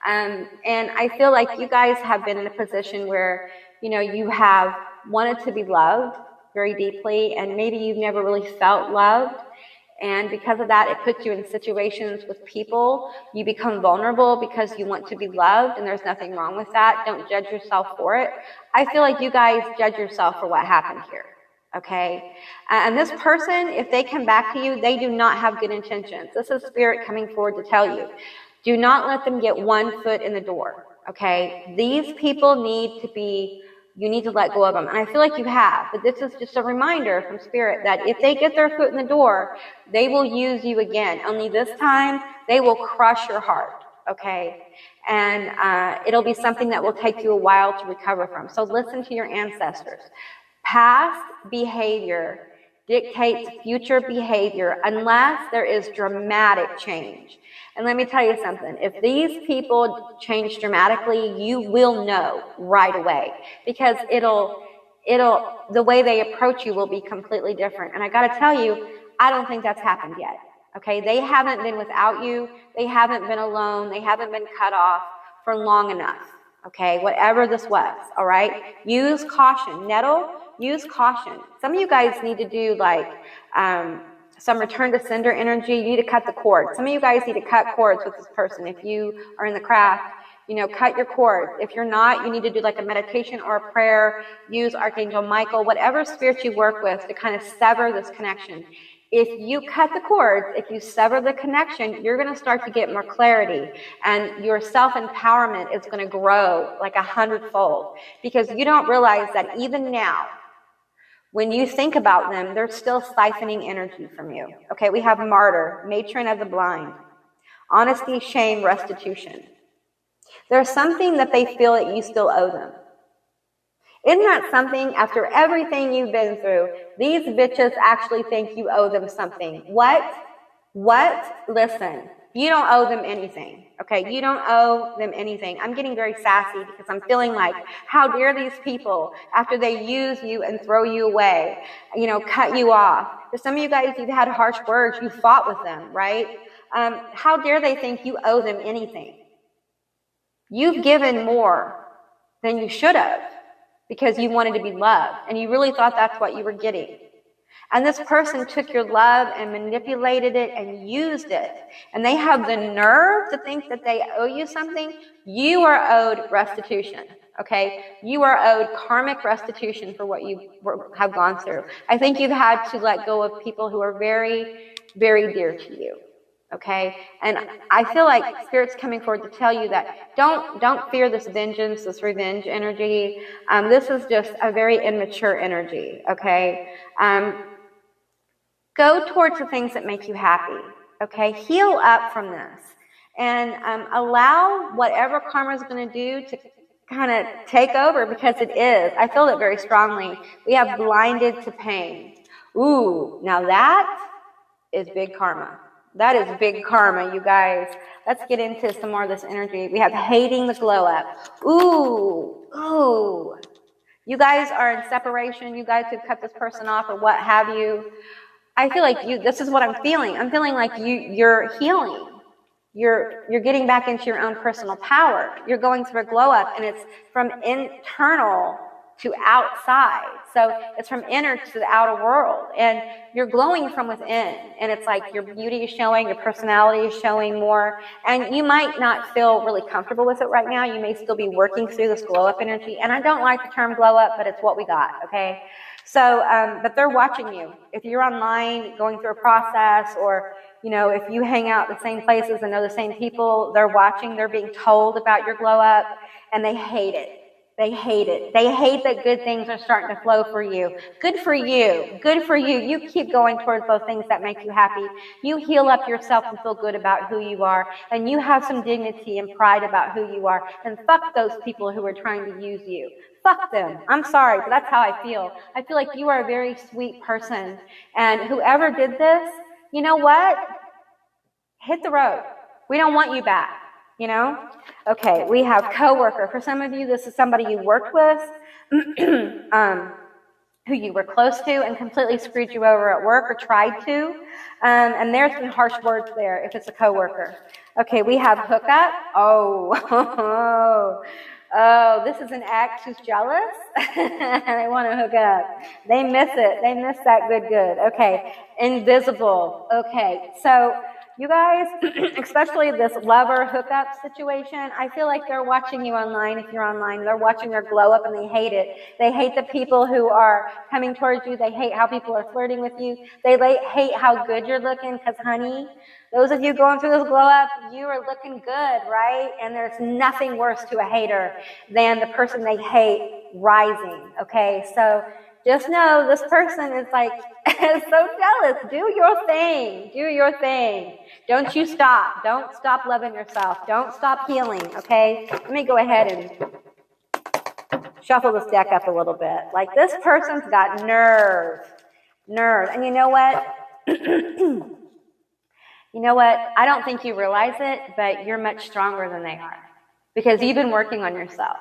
S2: And I feel like you guys have been in a position where, you know, you have wanted to be loved very deeply, and maybe you've never really felt loved. And because of that, it puts you in situations with people. You become vulnerable because you want to be loved, and there's nothing wrong with that. Don't judge yourself for it. I feel like you guys judge yourself for what happened here. Okay, and this person, if they come back to you, they do not have good intentions. This is Spirit coming forward to tell you. Do not let them get one foot in the door, okay? These people need to be, you need to let go of them. And I feel like you have, but this is just a reminder from Spirit that if they get their foot in the door, they will use you again. Only this time, they will crush your heart, okay? And it'll be something that will take you a while to recover from. So listen to your ancestors. Past behavior dictates future behavior unless there is dramatic change. And let me tell you something. If these people change dramatically, you will know right away, because the way they approach you will be completely different. And I got to tell you, I don't think that's happened yet. Okay, they haven't been without you. They haven't been alone. They haven't been cut off for long enough. Okay, whatever this was, all right? Use caution. Nettle, use caution. Some of you guys need to do like some return to sender energy. You need to cut the cord. Some of you guys need to cut cords with this person. If you are in the craft, you know, cut your cord. If you're not, you need to do like a meditation or a prayer. Use Archangel Michael, whatever spirit you work with to kind of sever this connection. If you cut the cords, if you sever the connection, you're going to start to get more clarity, and your self-empowerment is going to grow like 100-fold, because you don't realize that even now, when you think about them, they're still siphoning energy from you. Okay, we have martyr, matron of the blind, honesty, shame, restitution. There's something that they feel that you still owe them. Isn't that something? After everything you've been through, these bitches actually think you owe them something. What? Listen, you don't owe them anything. Okay, you don't owe them anything. I'm getting very sassy because I'm feeling like, how dare these people, after they use you and throw you away, you know, cut you off. For some of you guys, you've had harsh words, you fought with them, right? How dare they think you owe them anything? You've given more than you should have, because you wanted to be loved, and you really thought that's what you were getting. And this person took your love and manipulated it and used it. And they have the nerve to think that they owe you something. You are owed restitution, okay? You are owed karmic restitution for what you have gone through. I think you've had to let go of people who are very, very dear to you. Okay, and I feel like Spirit's coming forward to tell you that don't fear this vengeance, this revenge energy. This is just a very immature energy. Okay, go towards the things that make you happy. Okay, heal up from this, and allow whatever karma is going to do to kind of take over, because it is. I feel it very strongly. We have blinded to pain. Ooh, now that is big karma. That is big karma, you guys. Let's get into some more of this energy. We have hating the glow up. Ooh. You guys are in separation. You guys could cut this person off or what have you. I feel like this is what I'm feeling. I'm feeling like you're healing. You're getting back into your own personal power. You're going through a glow up, and it's from internal to outside. So it's from inner to the outer world, and you're glowing from within, and it's like your beauty is showing, your personality is showing more, and you might not feel really comfortable with it right now. You may still be working through this glow up energy, and I don't like the term glow up, but it's what we got, okay? So, but they're watching you. If you're online going through a process, or, you know, if you hang out the same places and know the same people, they're watching, they're being told about your glow up, and they hate it. They hate it. They hate that good things are starting to flow for you. Good for you. Good for you. You keep going towards those things that make you happy. You heal up yourself and feel good about who you are. And you have some dignity and pride about who you are. And fuck those people who are trying to use you. Fuck them. I'm sorry, but that's how I feel. I feel like you are a very sweet person. And whoever did this, you know what? Hit the road. We don't want you back. You know? Okay, we have coworker. For some of you, this is somebody you worked with, who you were close to and completely screwed you over at work or tried to. And there's been harsh words there if it's a coworker. Okay, we have hookup. Oh, this is an ex who's jealous and they want to hook up. They miss it. They miss that good. Okay, invisible. Okay, so you guys, especially this lover hookup situation, I feel like they're watching you online. If you're online, they're watching your glow up and they hate it. They hate the people who are coming towards you. They hate how people are flirting with you. They hate how good you're looking because, honey, those of you going through this glow up, you are looking good, right? And there's nothing worse to a hater than the person they hate rising, okay? So just know this person is like so jealous. Do your thing. Do your thing. Don't you stop. Don't stop loving yourself. Don't stop healing, okay? Let me go ahead and shuffle this deck up a little bit. Like, this person's got nerve. And you know what? You know what? I don't think you realize it, but you're much stronger than they are because you've been working on yourself.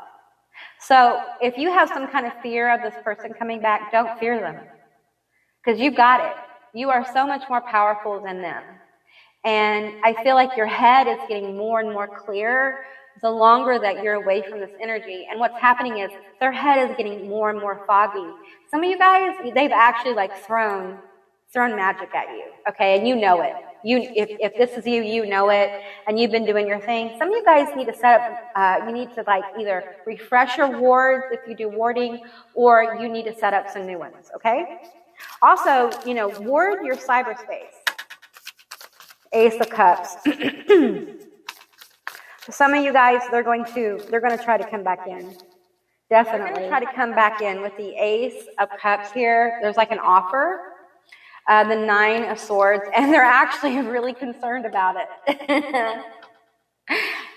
S2: So if you have some kind of fear of this person coming back, don't fear them because you've got it. You are so much more powerful than them. And I feel like your head is getting more and more clear the longer that you're away from this energy. And what's happening is their head is getting more and more foggy. Some of you guys, they've actually like thrown magic at you, okay? And you know it. If this is you, you know it, and you've been doing your thing. Some of you guys need to set up, you need to like either refresh your wards if you do warding, or you need to set up some new ones, okay? Also, you know, ward your cyberspace. Ace of Cups. For some of you guys, they're going to try to come back in. Definitely. They're going to try to come back in with the Ace of Cups here. There's like an offer. The Nine of Swords, and they're actually really concerned about it.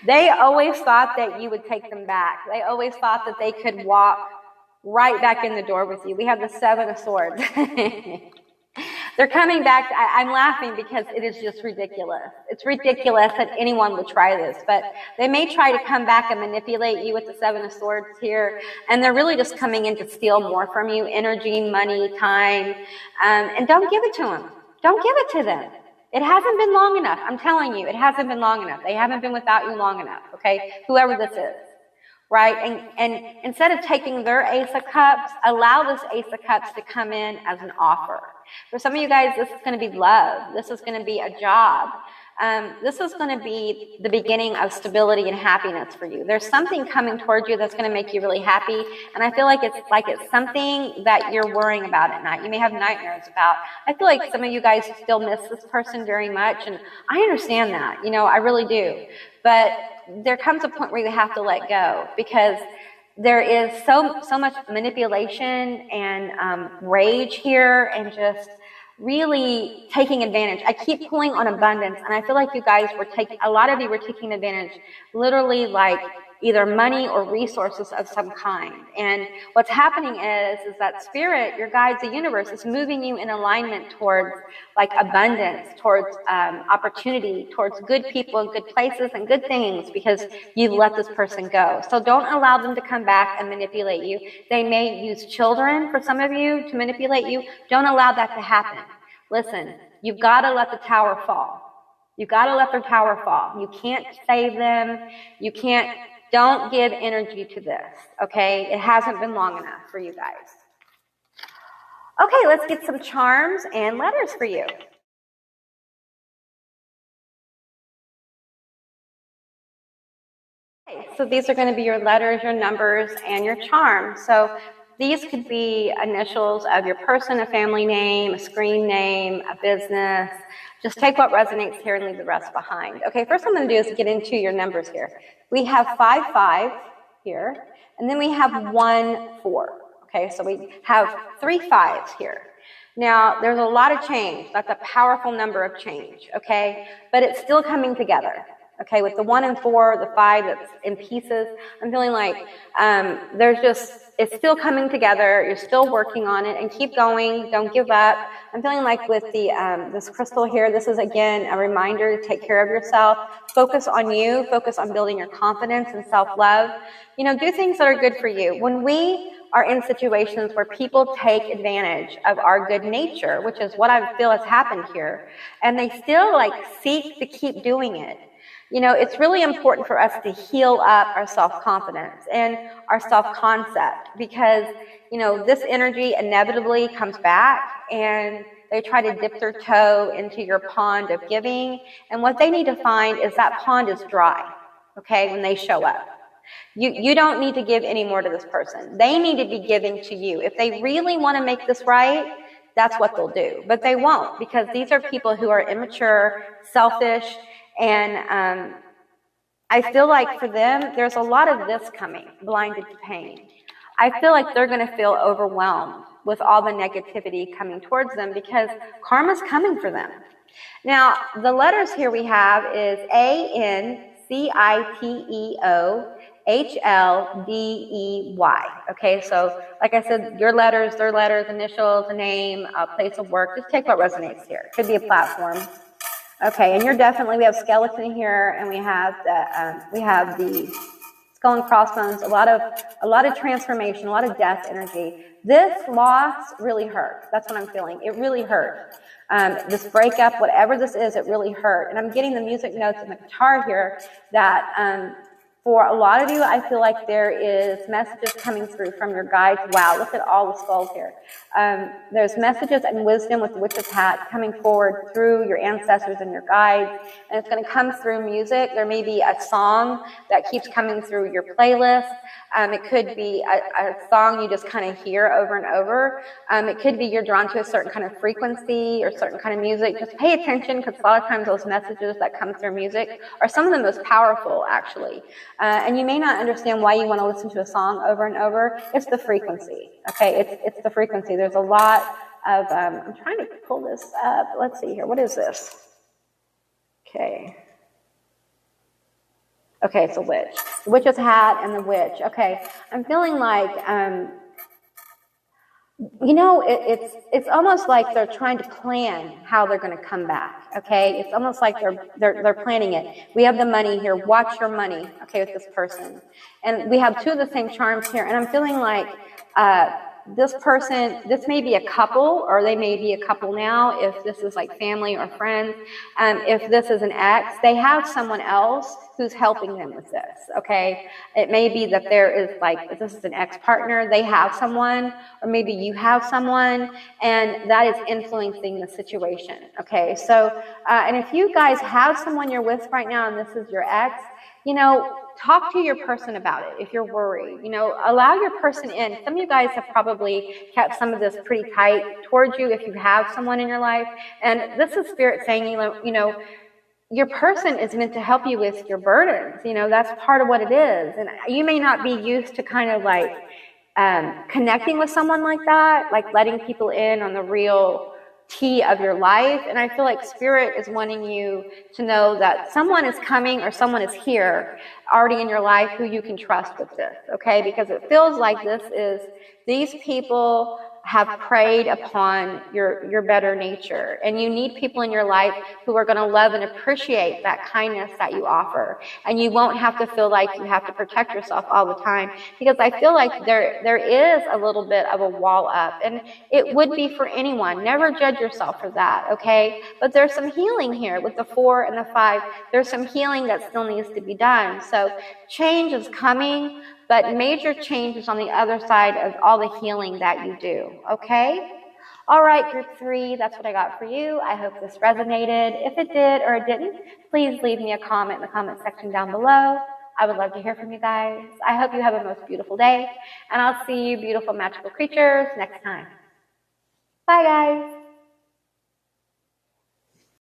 S2: They always thought that you would take them back. They always thought that they could walk right back in the door with you. We have the Seven of Swords. They're coming back. I'm laughing because it is just ridiculous. It's ridiculous that anyone would try this, but they may try to come back and manipulate you with the Seven of Swords here, and they're really just coming in to steal more from you, energy, money, time, and don't give it to them. Don't give it to them. It hasn't been long enough. I'm telling you, it hasn't been long enough. They haven't been without you long enough, okay? Whoever this is. Right? And instead of taking their Ace of Cups, allow this Ace of Cups to come in as an offer. For some of you guys, this is going to be love. This is going to be a job. This is going to be the beginning of stability and happiness for you. There's something coming towards you that's going to make you really happy. And I feel like it's something that you're worrying about at night. You may have nightmares about. I feel like some of you guys still miss this person very much. And I understand that. You know, I really do. But there comes a point where you have to let go because there is so much manipulation and rage here and just really taking advantage. I keep pulling on abundance, and I feel like you guys a lot of you were taking advantage, literally like either money or resources of some kind. And what's happening is that spirit, your guides, the universe, is moving you in alignment towards like abundance, towards opportunity, towards good people and good places and good things because you let this person go. So don't allow them to come back and manipulate you. They may use children for some of you to manipulate you. Don't allow that to happen. Listen, you've got to let the tower fall. You've got to let their tower fall. You can't save them. You can't. Don't give energy to this, okay? It hasn't been long enough for you guys. Okay, let's get some charms and letters for you. Okay, so these are going to be your letters, your numbers, and your charms. So these could be initials of your person, a family name, a screen name, a business. Just take what resonates here and leave the rest behind. Okay, first I'm going to do is get into your numbers here. We have 55 here, And then we have 1, 4. Okay, so we have 3 5s here. Now, there's a lot of change. That's a powerful number of change, okay? But it's still coming together, okay? With the 1 and 4, the 5 that's in pieces, I'm feeling like it's still coming together. You're still working on it, and keep going. Don't give up. I'm feeling like with the this crystal here, this is, again, a reminder to take care of yourself. Focus on you. Focus on building your confidence and self-love. You know, do things that are good for you. When we are in situations where people take advantage of our good nature, which is what I feel has happened here, and they still like seek to keep doing it. You know, it's really important for us to heal up our self-confidence and our self-concept, because, you know, this energy inevitably comes back and they try to dip their toe into your pond of giving. And what they need to find is that pond is dry, okay, when they show up. You don't need to give any more to this person. They need to be giving to you. If they really want to make this right, that's what they'll do. But they won't, because these are people who are immature, selfish, and I feel like for them, there's a lot of this coming, blinded to pain. I feel like they're going to feel overwhelmed with all the negativity coming towards them, because karma's coming for them. Now, the letters here we have is ANCITEO HLDEY. Okay, so like I said, your letters, their letters, initials, a name, a place of work. Just take what resonates here. It could be a platform. Okay, and we have skeleton here, and we have the skull and crossbones. A lot of transformation, a lot of death energy. This loss really hurt. That's what I'm feeling. It really hurt. This breakup, whatever this is, it really hurt. And I'm getting the music notes in the guitar here that for a lot of you, I feel like there is messages coming through from your guides. Wow, look at all the skulls here. There's messages and wisdom with the witch's hat coming forward through your ancestors and your guides. And it's going to come through music. There may be a song that keeps coming through your playlist. It could be a song you just kind of hear over and over. It could be you're drawn to a certain kind of frequency or certain kind of music. Just pay attention, because a lot of times those messages that come through music are some of the most powerful, actually. And you may not understand why you want to listen to a song over and over. It's the frequency, okay? It's the frequency. There's a lot of, I'm trying to pull this up. Let's see here. What is this? Okay. Okay, it's a witch. The witch's hat and the witch. Okay, I'm feeling like, you know, it's almost like they're trying to plan how they're going to come back. Okay, it's almost like they're planning it. We have the money here. Watch your money. Okay, with this person, and we have 2 of the same charms here. And I'm feeling like this person, this may be a couple, or they may be a couple now. If this is like family or friends, if this is an ex, they have someone else who's helping them with this, okay? It may be that there is, like, if this is an ex-partner, they have someone, or maybe you have someone, and that is influencing the situation, okay? So, and if you guys have someone you're with right now, and this is your ex, you know, talk to your person about it if you're worried. You know, allow your person in. Some of you guys have probably kept some of this pretty tight towards you if you have someone in your life. And this is Spirit saying, you know, your person is meant to help you with your burdens. You know, that's part of what it is. And you may not be used to kind of like connecting with someone like that, like letting people in on the real tea of your life. And I feel like Spirit is wanting you to know that someone is coming, or someone is here already in your life who you can trust with this, okay? Because it feels like these people have preyed upon your better nature, and you need people in your life who are going to love and appreciate that kindness that you offer, and you won't have to feel like you have to protect yourself all the time, because I feel like there is a little bit of a wall up, and it would be for anyone. Never judge yourself for that, okay? But there's some healing here with the 4 and the 5. There's some healing that still needs to be done. So change is coming, but major change is on the other side of all the healing that you do, okay? All right, group 3, that's what I got for you. I hope this resonated. If it did or it didn't, please leave me a comment in the comment section down below. I would love to hear from you guys. I hope you have a most beautiful day, and I'll see you beautiful magical creatures next time. Bye, guys.